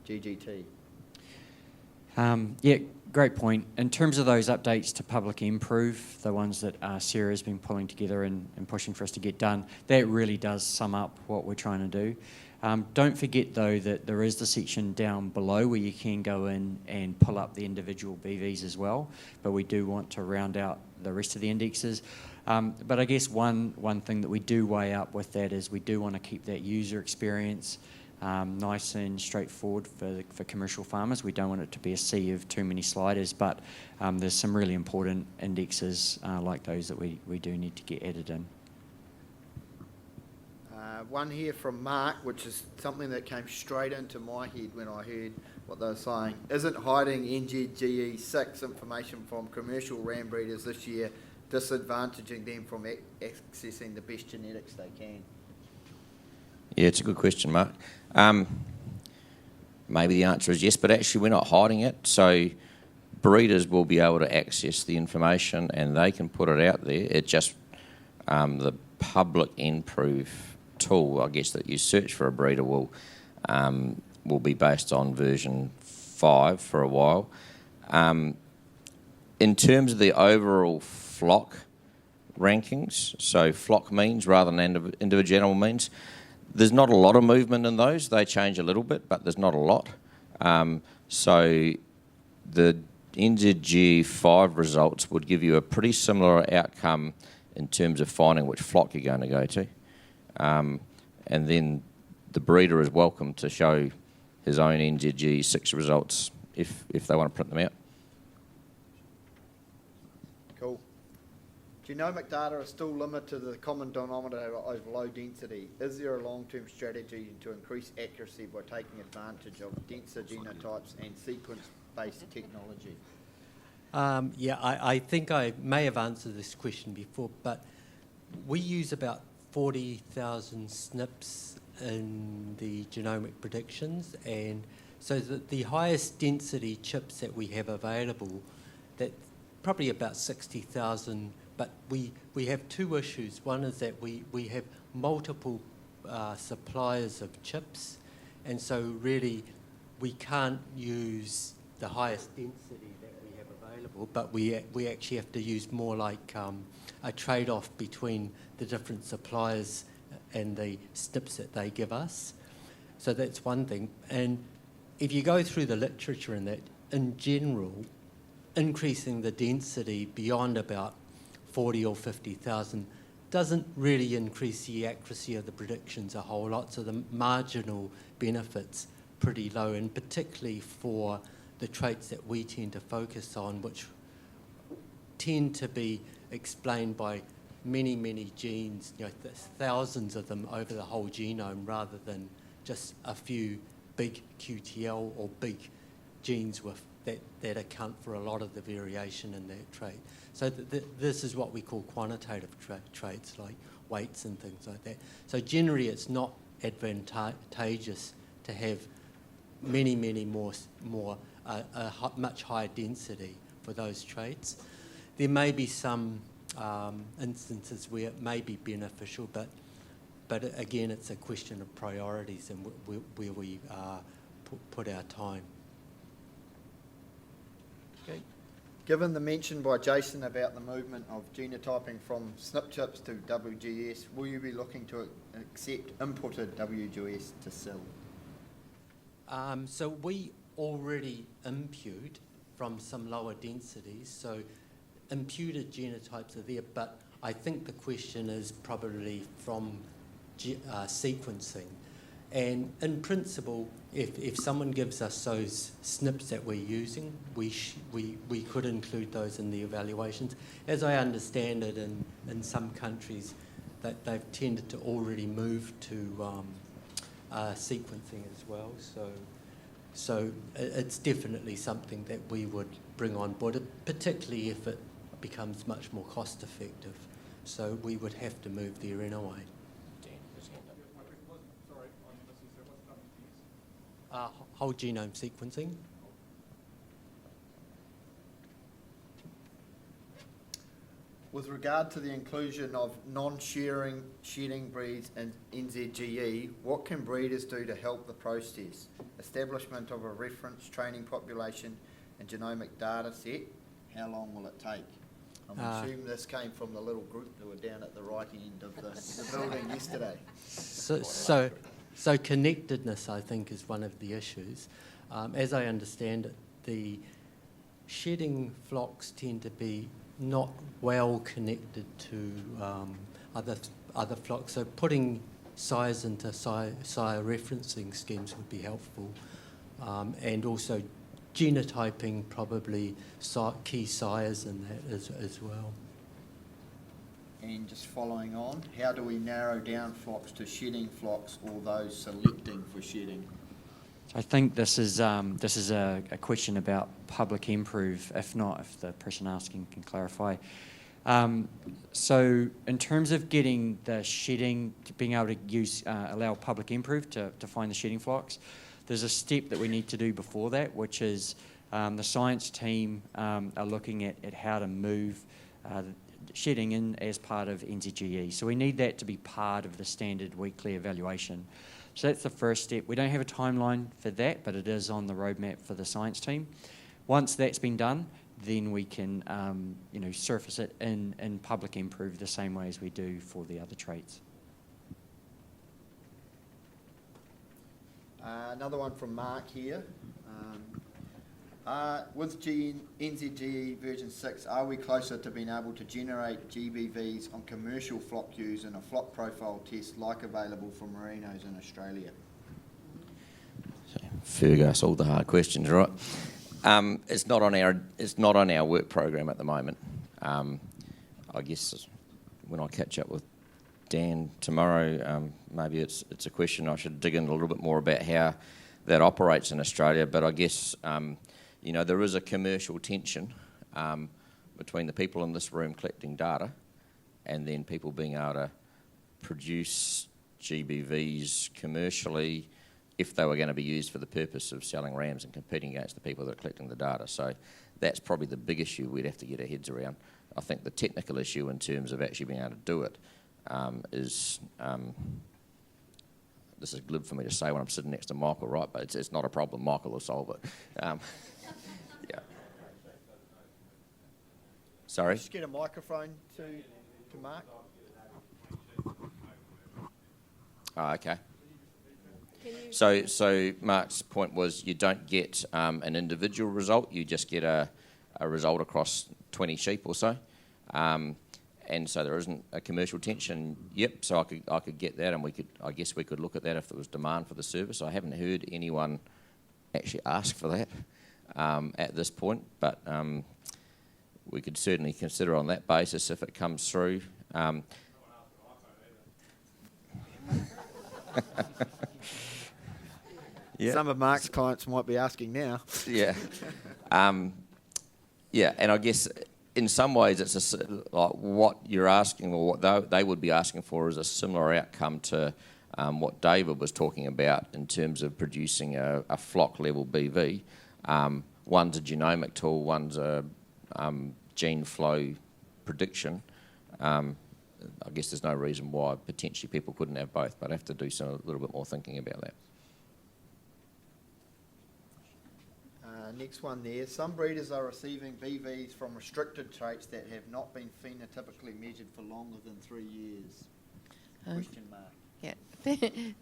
GGT? Yeah, great point. In terms of those updates to public nProve, the ones that Sarah has been pulling together and pushing for us to get done, that really does sum up what we're trying to do. Don't forget, though, that there is the section down below where you can go in and pull up the individual BVs as well, but we do want to round out the rest of the indexes. But I guess one thing that we do weigh up with that is we do want to keep that user experience nice and straightforward for commercial farmers. We don't want it to be a sea of too many sliders, but there's some really important indexes like those that we do need to get added in. One here from Mark, which is something that came straight into my head when I heard what they were saying. Isn't hiding NZGE V6 information from commercial ram breeders this year disadvantaging them from accessing the best genetics they can? Yeah, it's a good question, Mark. Maybe the answer is yes, but actually we're not hiding it. So breeders will be able to access the information and they can put it out there. It just, the public nProve tool, I guess, that you search for a breeder will be based on version 5 for a while. In terms of the overall flock rankings, so flock means rather than individual animal means, there's not a lot of movement in those. They change a little bit, but there's not a lot. So the NZGE V6 results would give you a pretty similar outcome in terms of finding which flock you're going to go to. And then the breeder is welcome to show his own NZGE V6 results if they want to print them out. Cool. Genomic data is still limited to the common denominator of low density. Is there a long-term strategy to increase accuracy by taking advantage of denser genotypes and sequence-based technology? Yeah, I think I may have answered this question before, but we use about 40,000 SNPs in the genomic predictions, and so the highest density chips that we have available, that probably about 60,000, but we have two issues. One is that we have multiple suppliers of chips, and so really we can't use the highest density that we have available, but we actually have to use more like a trade-off between the different suppliers and the SNPs that they give us. So that's one thing. And if you go through the literature in that, in general, increasing the density beyond about 40 or 50,000 doesn't really increase the accuracy of the predictions a whole lot, so the marginal benefit's pretty low, and particularly for the traits that we tend to focus on, which tend to be explained by many, many genes, thousands of them over the whole genome, rather than just a few big QTL or big genes with that account for a lot of the variation in that trait. So this is what we call quantitative traits, like weights and things like that. So generally it's not advantageous to have many, many more much higher density for those traits. There may be some instances where it may be beneficial, but again, it's a question of priorities and where we put our time. Okay. Given the mention by Jason about the movement of genotyping from SNP chips to WGS, will you be looking to accept imported WGS to sell? So we already impute from some lower densities, so imputed genotypes are there, but I think the question is probably from sequencing. And in principle, if someone gives us those SNPs that we're using, we could include those in the evaluations. As I understand it, in some countries, that they've tended to already move to sequencing as well. So it's definitely something that we would bring on board, particularly if it becomes much more cost effective. So we would have to move there anyway. whole genome sequencing. With regard to the inclusion of non-shedding breeds in NZGE, what can breeders do to help the process? Establishment of a reference training population and genomic data set, how long will it take? I'm assuming this came from the little group that were down at the right end of the building yesterday. So connectedness, I think, is one of the issues. As I understand it, the shedding flocks tend to be not well connected to other flocks. So putting sires into sire referencing schemes would be helpful, and also genotyping probably key sires in that as well. And just following on, how do we narrow down flocks to shedding flocks or those selecting for shedding? I think this is a question about public improve. If not, if the person asking can clarify. So in terms of getting the shedding, being able to allow public improve to find the shedding flocks, there's a step that we need to do before that, which is the science team are looking at how to move shedding in as part of NZGE. So we need that to be part of the standard weekly evaluation. So that's the first step. We don't have a timeline for that, but it is on the roadmap for the science team. Once that's been done, then we can surface it in public improve the same way as we do for the other traits. Another one from Mark here. With NZGE version 6, are we closer to being able to generate GBVs on commercial flock ewes in a flock profile test like available for merinos in Australia? Ferg asks all the hard questions, right? It's not on our work program at the moment. I guess when I catch up with Dan tomorrow, maybe it's a question I should dig in a little bit more about how that operates in Australia. But I guess there is a commercial tension between the people in this room collecting data and then people being able to produce GBVs commercially if they were going to be used for the purpose of selling rams and competing against the people that are collecting the data. So that's probably the big issue we'd have to get our heads around. I think the technical issue in terms of actually being able to do it is... this is glib for me to say when I'm sitting next to Michael, right? But it's not a problem. Michael will solve it. Yeah. Sorry? Just get a microphone to Mark. Oh, okay. So Mark's point was you don't get an individual result. You just get a result across 20 sheep or so. And so there isn't a commercial tension. Yep. So I could get that, and I guess we could look at that if there was demand for the service. I haven't heard anyone actually ask for that at this point, but we could certainly consider on that basis if it comes through. Yeah. Some of Mark's clients might be asking now. Yeah. Yeah, and I guess in some ways it's like what you're asking, or what they would be asking for, is a similar outcome to what David was talking about in terms of producing a flock level BV. One's a genomic tool, one's a gene flow prediction. I guess there's no reason why potentially people couldn't have both, but I have to do a little bit more thinking about that. Next one there. Some breeders are receiving BVs from restricted traits that have not been phenotypically measured for longer than 3 years. Question mark. Yeah,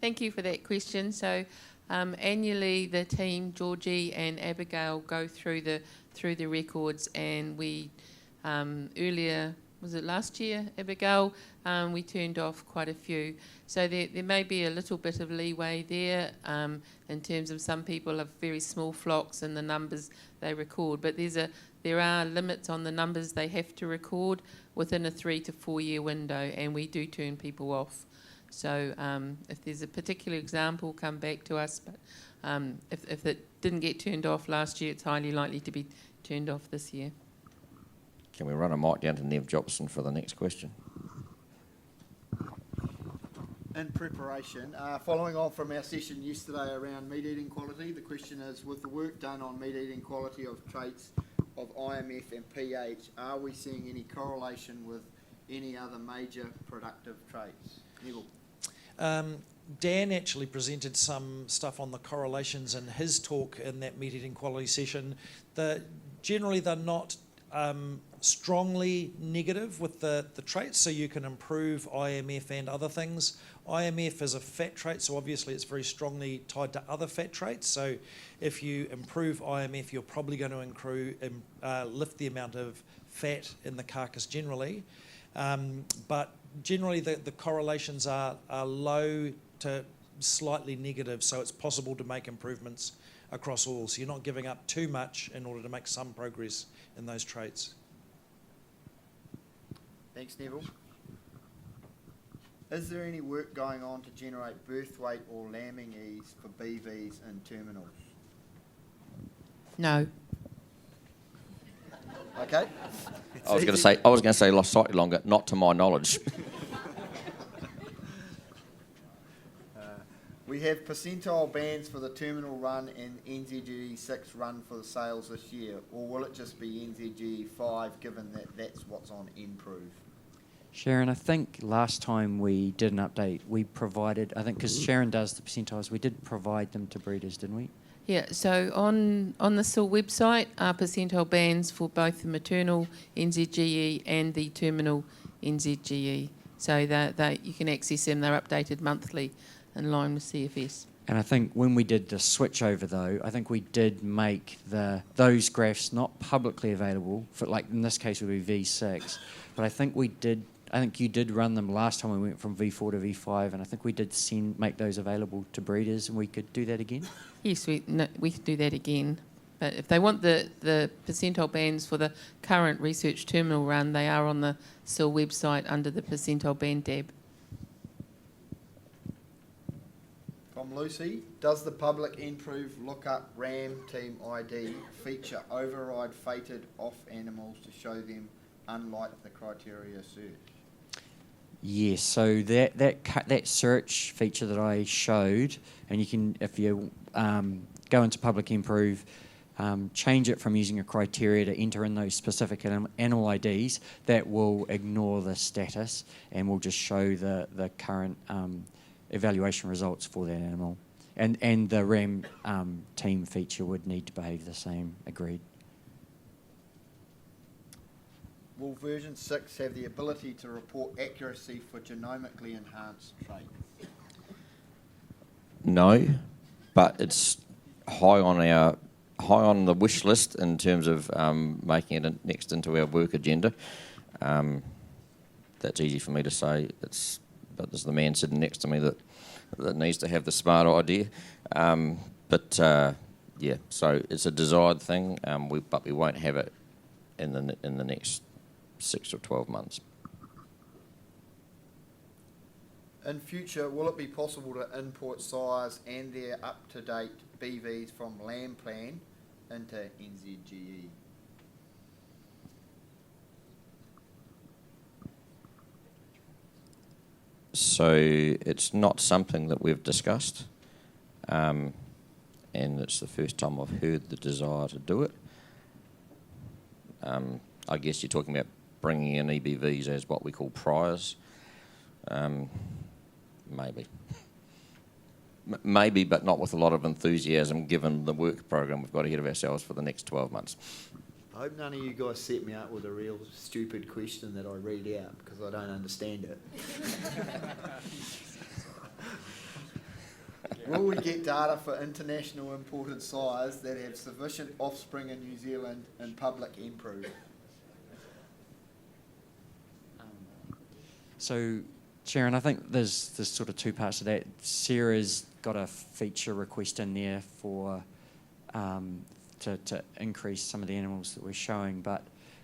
thank you for that question. So annually the team, Georgie and Abigail, go through the records, and we earlier, was it last year, Abigail, we turned off quite a few. So there may be a little bit of leeway there in terms of some people have very small flocks and the numbers they record, but there are limits on the numbers they have to record within a 3 to 4 year window, and we do turn people off. So if there's a particular example, come back to us, but if it didn't get turned off last year, it's highly likely to be turned off this year. Can we run a mic down to Nev Jobson for the next question? in preparation, following on from our session yesterday around meat eating quality, the question is, with the work done on meat eating quality of traits of IMF and pH, are we seeing any correlation with any other major productive traits? Neville. Dan actually presented some stuff on the correlations in his talk in that meat eating quality session. Generally they're not strongly negative with the traits, so you can improve IMF and other things. IMF is a fat trait, so obviously it's very strongly tied to other fat traits. So if you improve IMF, you're probably going to lift the amount of fat in the carcass generally. But generally the correlations are low to slightly negative, so it's possible to make improvements across all. So you're not giving up too much in order to make some progress in those traits. Thanks, Neville. Is there any work going on to generate birth weight or lambing ease for BVs in terminals? No. Okay. I was going to say lost slightly longer, not to my knowledge. We have percentile bands for the terminal run and NZGE V6 run for the sales this year, or will it just be NZGE V5 given that that's what's on nProve? Sharon, I think last time we did an update, we provided, I think because Sharon does the percentiles, we did provide them to breeders, didn't we? Yeah, so on the SIL website are percentile bands for both the maternal NZGE and the terminal NZGE. So that you can access them, they're updated monthly in line with CFS. And I think when we did the switch over though, I think we did make those graphs not publicly available, for like in this case it would be V6, but I think you did run them last time we went from V4 to V5, and I think we did make those available to breeders, and we could do that again? Yes, we can do that again. But if they want the percentile bands for the current research terminal run, they are on the SIL website under the percentile band tab. From Lucy, does the public nProve lookup RAM team ID feature override fated off animals to show them unlike the criteria search? Yes, so that search feature that I showed, and you can, if you go into public nProve, change it from using a criteria to enter in those specific animal IDs, that will ignore the status and will just show the current evaluation results for that animal. And the RAM team feature would need to behave the same, agreed. Will version 6 have the ability to report accuracy for genomically enhanced traits? No, but it's high on the wish list in terms of making it next into our work agenda. That's easy for me to say. But there's the man sitting next to me that needs to have the smart idea. Yeah, so it's a desired thing, but we won't have it in the next 6 or 12 months. In future, will it be possible to import sires and their up-to-date BVs from LambPlan into NZGE? So it's not something that we've discussed, and it's the first time I've heard the desire to do it. I guess you're talking about bringing in EBVs as what we call priors. Maybe. Maybe, but not with a lot of enthusiasm given the work program we've got ahead of ourselves for the next 12 months. I hope none of you guys set me up with a real stupid question that I read out because I don't understand it. Will we get data for international imported sires that have sufficient offspring in New Zealand in public nProve? So, Sharon, I think there's sort of two parts to that. Sarah's got a feature request in there for to increase some of the animals that we're showing, but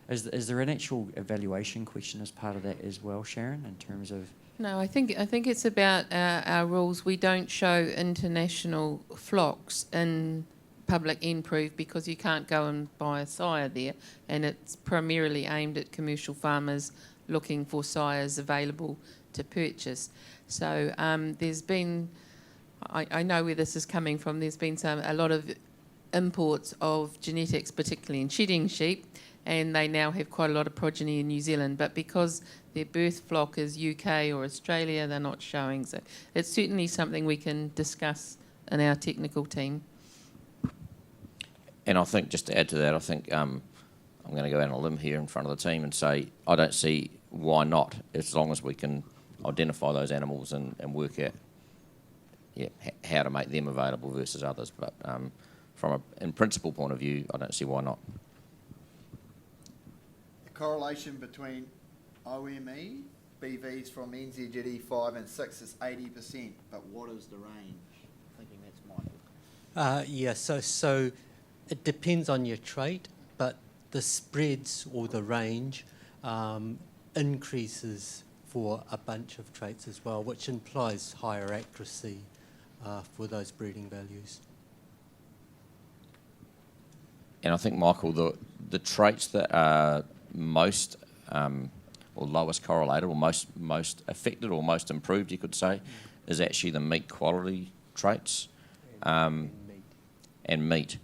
is there an actual evaluation question as part of that as well, Sharon, in terms of? No, I think it's about our rules. We don't show international flocks in public nProve because you can't go and buy a sire there, and it's primarily aimed at commercial farmers looking for sires available to purchase. So there's been, I know where this is coming from, there's been a lot of imports of genetics, particularly in shedding sheep, and they now have quite a lot of progeny in New Zealand, but because their birth flock is UK or Australia, they're not showing. So it's certainly something we can discuss in our technical team. And I think, just to add to that, I think I'm going to go out on a limb here in front of the team and say I don't see why not, as long as we can identify those animals and work out how to make them available versus others. But from in principle point of view, I don't see why not. The correlation between OME, BVs from NZGE V and 6 is 80%, but what is the range? Thinking that's Michael. So it depends on your trait, but the spreads or the range increases for a bunch of traits as well, which implies higher accuracy for those breeding values. And I think, Michael, the traits that are most or lowest correlated or most affected or most improved, you could say, is actually the meat quality traits and meat.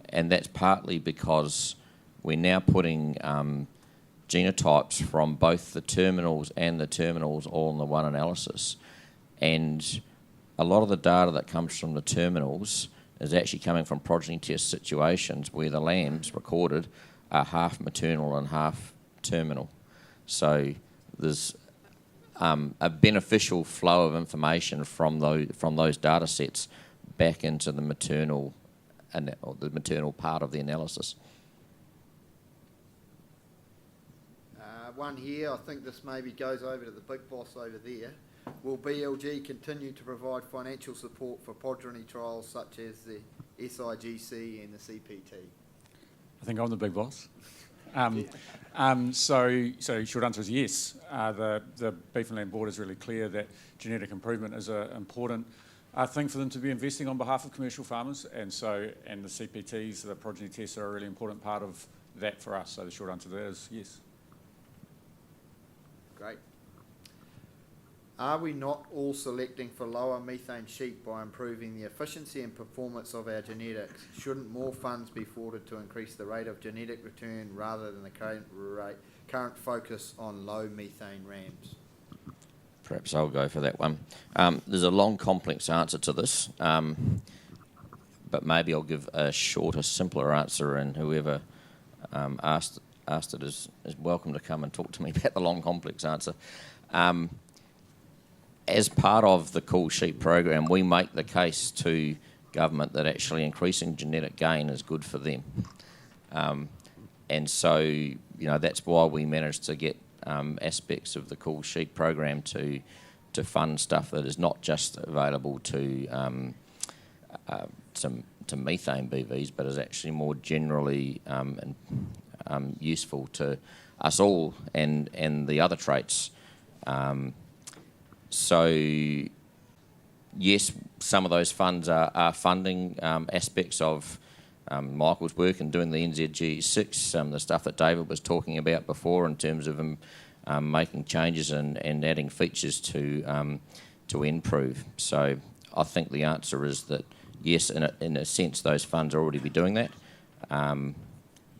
And that's partly because we're now putting genotypes from both the terminals and the terminals all in the one analysis. And a lot of the data that comes from the terminals is actually coming from progeny test situations where the lambs recorded are half maternal and half terminal. So there's a beneficial flow of information from those data sets back into the maternal or the maternal part of the analysis. One here, I think this maybe goes over to the big boss over there. Will BLG continue to provide financial support for progeny trials such as the SIGC and the CPT? I think I'm the big boss. So short answer is yes. The Beef and Lamb Board is really clear that genetic improvement is an important thing for them to be investing on behalf of commercial farmers, and the CPTs, the progeny tests, are a really important part of that for us. So the short answer to that is yes. Great. Are we not all selecting for lower methane sheep by improving the efficiency and performance of our genetics? Shouldn't more funds be afforded to increase the rate of genetic return rather than the current focus on low methane rams? Perhaps I'll go for that one. There's a long, complex answer to this, but maybe I'll give a shorter, simpler answer, and whoever asked it is welcome to come and talk to me about the long, complex answer. As part of the Cool Sheep program, we make the case to government that actually increasing genetic gain is good for them. And so, that's why we managed to get aspects of the Cool Sheep program to fund stuff that is not just available to methane BVs, but is actually more generally useful to us all and the other traits. So, yes, some of those funds are funding aspects of Michael's work and doing the NZGE V6, the stuff that David was talking about before in terms of making changes and adding features to nProve. So I think the answer is that, yes, in a sense, those funds are already be doing that,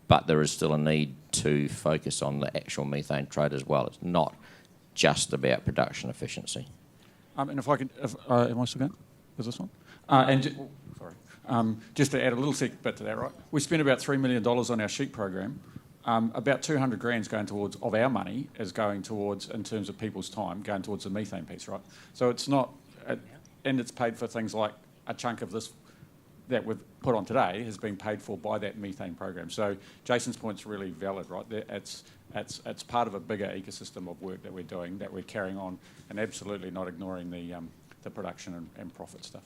but there is still a need to focus on the actual methane trait as well. It's not just about production efficiency. And if I could, am I still going? Is this one? Just to add a little bit to that, right? We spent about $3 million on our sheep program. About 200 grand's going towards, of our money, is going towards, in terms of people's time, going towards the methane piece, right? So it's not, and it's paid for things like a chunk of this that we've put on today has been paid for by that methane program. So Jason's point's really valid, right? It's part of a bigger ecosystem of work that we're doing, that we're carrying on, and absolutely not ignoring the production and profit stuff.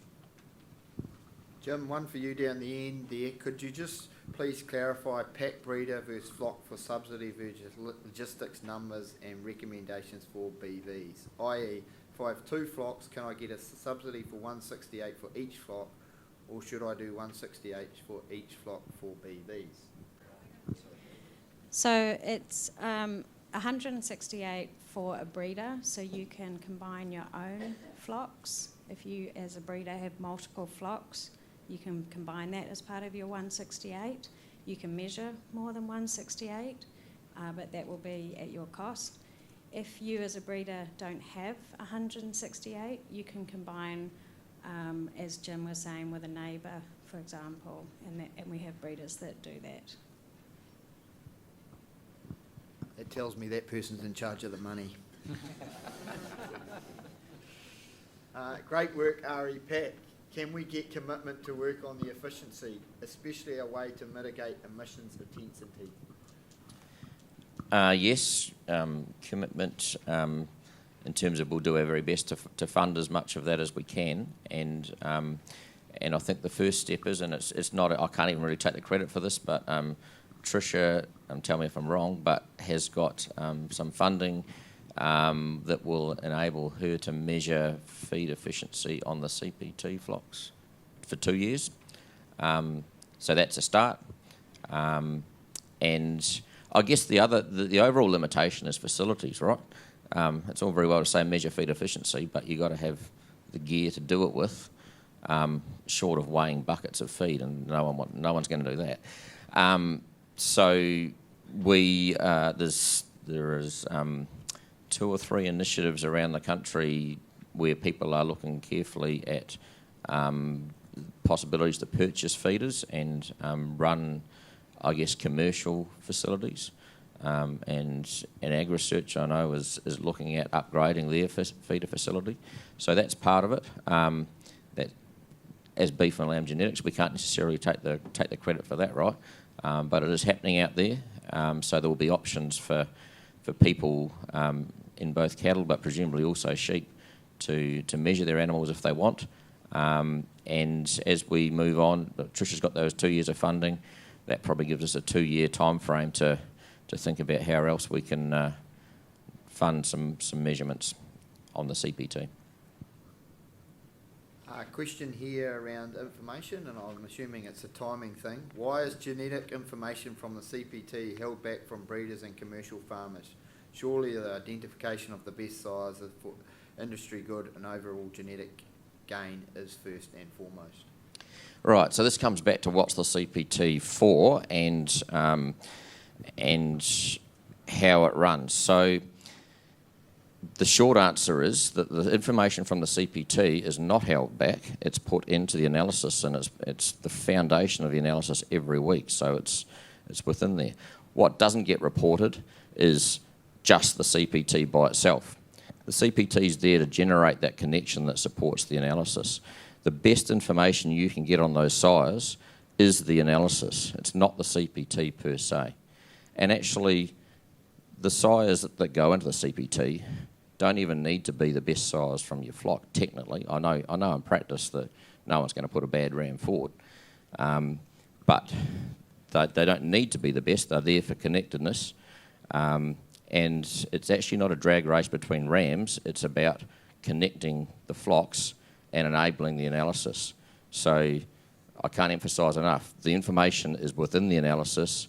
Jim, one for you down the end there. Could you just please clarify pack breeder versus flock for subsidy versus logistics numbers and recommendations for BVs? i.e., if I have 2 flocks, can I get a subsidy for 168 for each flock, or should I do 168 for each flock for BVs? So it's 168 for a breeder, so you can combine your own flocks. If you, as a breeder, have multiple flocks, you can combine that as part of your 168. You can measure more than 168, but that will be at your cost. If you, as a breeder, don't have 168, you can combine, as Jim was saying, with a neighbour, for example, and we have breeders that do that. It tells me that person's in charge of the money. Great work, Ari. Pat, can we get commitment to work on the efficiency, especially a way to mitigate emissions intensity? Yes, commitment in terms of we'll do our very best to fund as much of that as we can, and I think the first step is, and it's not, I can't even really take the credit for this, but Tricia, tell me if I'm wrong, but has got some funding that will enable her to measure feed efficiency on the CPT flocks for 2 years. So that's a start. And I guess the overall limitation is facilities, right? It's all very well to say measure feed efficiency, but you've got to have the gear to do it with, short of weighing buckets of feed, and no one's going to do that. So there is 2 or 3 initiatives around the country where people are looking carefully at possibilities to purchase feeders and run, I guess, commercial facilities. And AgResearch, I know, is looking at upgrading their feeder facility. So that's part of it. That as beef and lamb genetics, we can't necessarily take the credit for that, right? But it is happening out there. So there will be options for people in both cattle, but presumably also sheep, to measure their animals if they want. And as we move on, Tricia's got those 2 years of funding. That probably gives us a 2-year time frame to think about how else we can fund some measurements on the CPT. Question here around information, and I'm assuming it's a timing thing. Why is genetic information from the CPT held back from breeders and commercial farmers? Surely the identification of the best size for industry good and overall genetic gain is first and foremost. Right, so this comes back to what's the CPT for and how it runs. So the short answer is that the information from the CPT is not held back. It's put into the analysis, and it's the foundation of the analysis every week. So it's within there. What doesn't get reported is just the CPT by itself. The CPT is there to generate that connection that supports the analysis. The best information you can get on those sires is the analysis. It's not the CPT per se. And actually, the sires that go into the CPT don't even need to be the best sires from your flock, technically. I know in practice that no one's going to put a bad ram forward. But they don't need to be the best. They're there for connectedness. And it's actually not a drag race between rams. It's about connecting the flocks and enabling the analysis. So I can't emphasise enough, the information is within the analysis,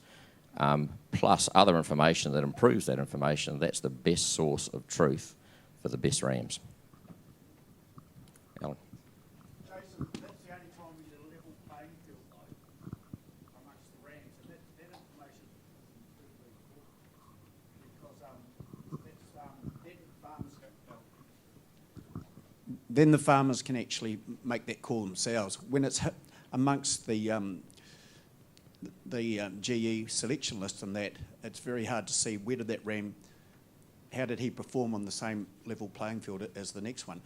plus other information that improves that information. That's the best source of truth for the best rams. Alan? Jason, that's the only time we did a level playing field, though, amongst the rams, and that information is incredibly important, because then the farmers can actually make that call themselves. When it's amongst the GE selection list and that, it's very hard to see where did that ram, how did he perform on the same level playing field as the next one.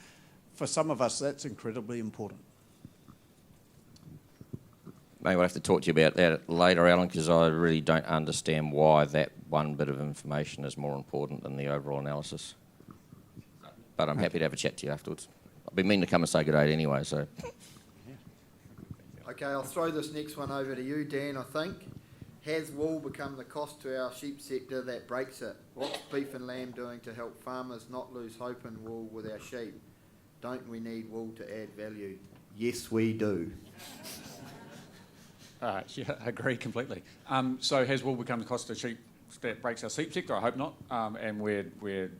For some of us, that's incredibly important. Maybe I'll have to talk to you about that later, Alan, because I really don't understand why that one bit of information is more important than the overall analysis. But I'm happy to have a chat to you afterwards. I've been meaning to come and say good day anyway, so... Okay, I'll throw this next one over to you, Dan, I think. Has wool become the cost to our sheep sector that breaks it? What's beef and lamb doing to help farmers not lose hope in wool with our sheep? Don't we need wool to add value? Yes, we do. Yeah, I agree completely. So has wool become the cost of sheep that breaks our sheep sector. I hope not. And we're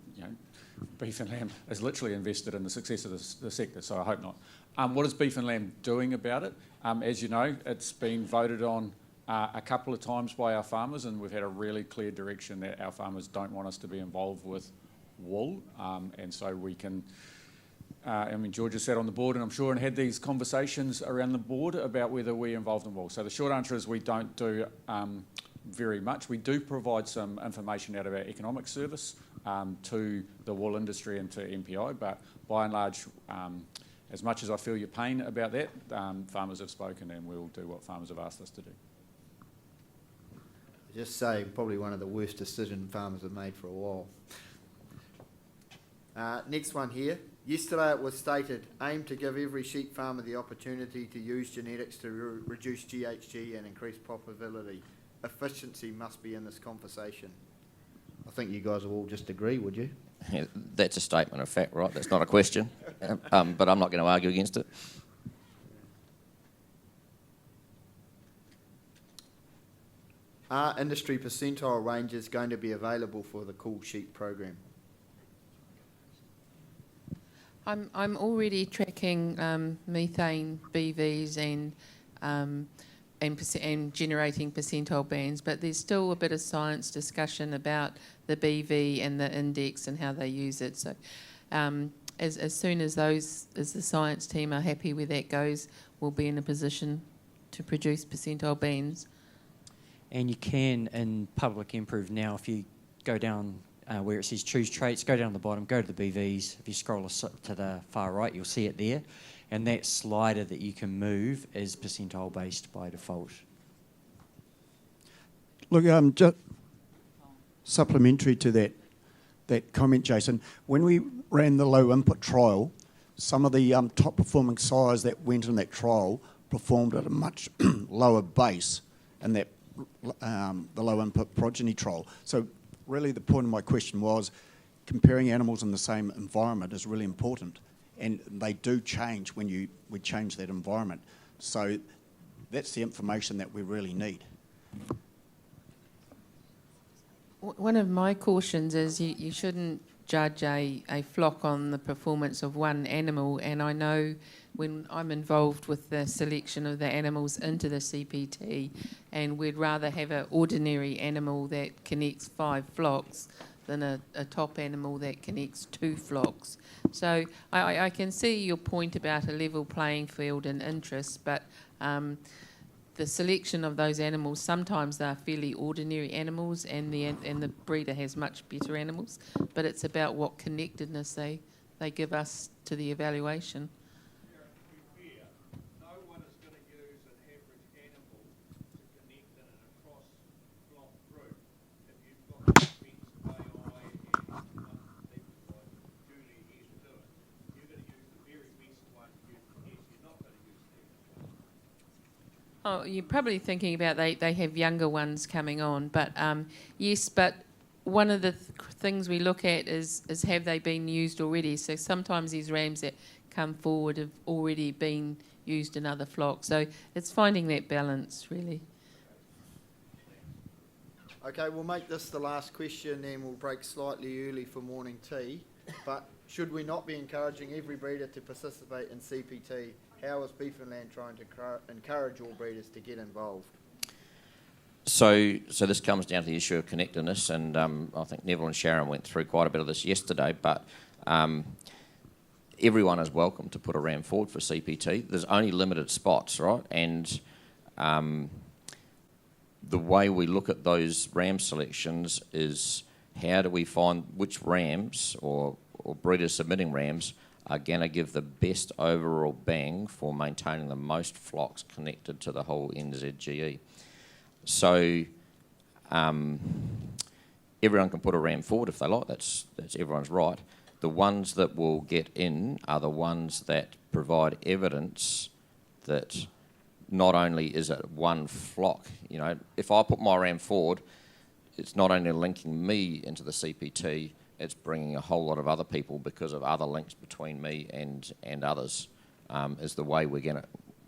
beef and lamb is literally invested in the success of the sector, so I hope not. What is beef and lamb doing about it? As you know, it's been voted on a couple of times by our farmers, and we've had a really clear direction that our farmers don't want us to be involved with wool, and so we can. George has sat on the board, and I'm sure, and had these conversations around the board about whether we're involved in wool. So the short answer is we don't do very much. We do provide some information out of our economic service to the wool industry and to MPI, but by and large, as much as I feel your pain about that, farmers have spoken, and we'll do what farmers have asked us to do. Just say, probably one of the worst decisions farmers have made for a while. Next one here. Yesterday it was stated, aim to give every sheep farmer the opportunity to use genetics to reduce GHG and increase profitability. Efficiency must be in this conversation. I think you guys will all just agree, would you? Yeah, that's a statement of fact, right? That's not a question, but I'm not going to argue against it. Are industry percentile ranges going to be available for the Cool Sheep program? I'm already tracking methane BVs and generating percentile bands, but there's still a bit of science discussion about the BV and the index and how they use it. So as soon as the science team are happy where that goes, we'll be in a position to produce percentile bands. And you can, in Public Improve now, if you go down where it says choose traits, go down the bottom, go to the BVs. If you scroll to the far right, you'll see it there. And that slider that you can move is percentile based by default. Look, just supplementary to that comment, Jason, when we ran the low input trial, some of the top performing sires that went in that trial performed at a much lower base in that the low input progeny trial. So really the point of my question was comparing animals in the same environment is really important, and they do change when we change that environment. So that's the information that we really need. One of my cautions is you shouldn't judge a flock on the performance of one animal, and I know when I'm involved with the selection of the animals into the CPT, and we'd rather have an ordinary animal that connects 5 flocks than a top animal that connects 2 flocks. So I can see your point about a level playing field and interest, but the selection of those animals, sometimes they're fairly ordinary animals, and the breeder has much better animals, but it's about what connectedness they give us to the evaluation. Oh, you're probably thinking about they have younger ones coming on, but yes, but one of the things we look at is have they been used already? So sometimes these rams that come forward have already been used in other flocks. So it's finding that balance, really. Okay, we'll make this the last question and we'll break slightly early for morning tea. But should we not be encouraging every breeder to participate in CPT? How is Beef and Land trying to encourage all breeders to get involved? So this comes down to the issue of connectedness, and I think Neville and Sharon went through quite a bit of this yesterday, but everyone is welcome to put a ram forward for CPT. There's only limited spots, right? And the way we look at those ram selections is how do we find which rams or breeders submitting rams are going to give the best overall bang for maintaining the most flocks connected to the whole NZGE. So everyone can put a ram forward if they like, that's everyone's right. The ones that will get in are the ones that provide evidence that not only is it one flock, you know, if I put my ram forward, it's not only linking me into the CPT, it's bringing a whole lot of other people because of other links between me and others, is the way we're gonna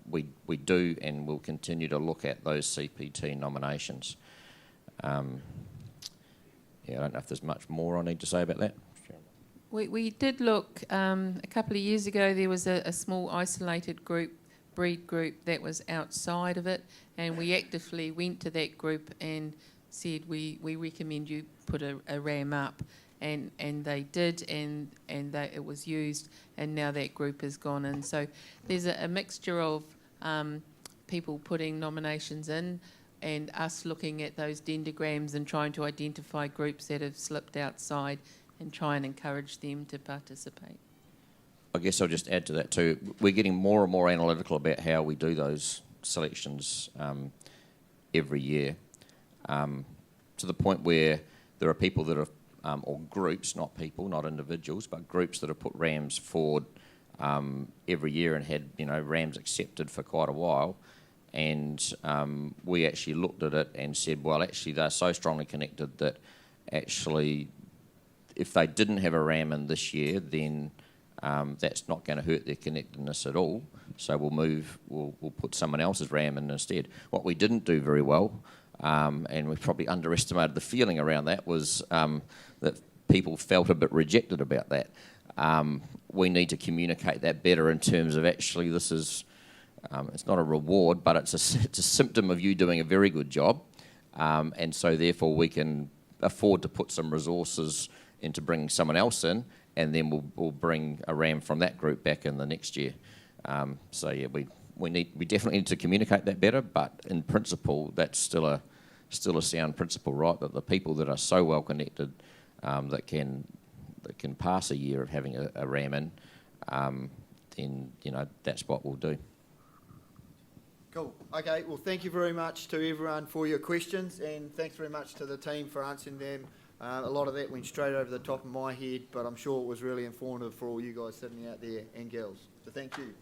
we do and will continue to look at those CPT nominations. yeah, I don't know if there's much more I need to say about that. We did look, a couple of years ago, there was a small isolated breed group that was outside of it, and we actively went to that group and said, we recommend you put a ram up. And they did, and it was used, and now that group has gone in. So there's a mixture of people putting nominations in, and us looking at those dendrograms and trying to identify groups that have slipped outside and try and encourage them to participate. I guess I'll just add to that too. We're getting more and more analytical about how we do those selections every year, to the point where there are people that have, or groups, not people, not individuals, but groups that have put rams forward every year and had, rams accepted for quite a while. And we actually looked at it and said, well, actually they're so strongly connected that actually if they didn't have a ram in this year, then that's not going to hurt their connectedness at all. So we'll put someone else's ram in instead. What we didn't do very well, and we probably underestimated the feeling around that, was that people felt a bit rejected about that. We need to communicate that better in terms of actually this is, it's not a reward, but it's a symptom of you doing a very good job. And so therefore we can afford to put some resources into bringing someone else in, and then we'll bring a ram from that group back in the next year. So yeah, we definitely need to communicate that better, but in principle, that's still a sound principle, right? That the people that are so well connected that can pass a year of having a ram in, then that's what we'll do. Cool. Okay, well, thank you very much to everyone for your questions, and thanks very much to the team for answering them. A lot of that went straight over the top of my head, but I'm sure it was really informative for all you guys sitting out there and girls. So thank you.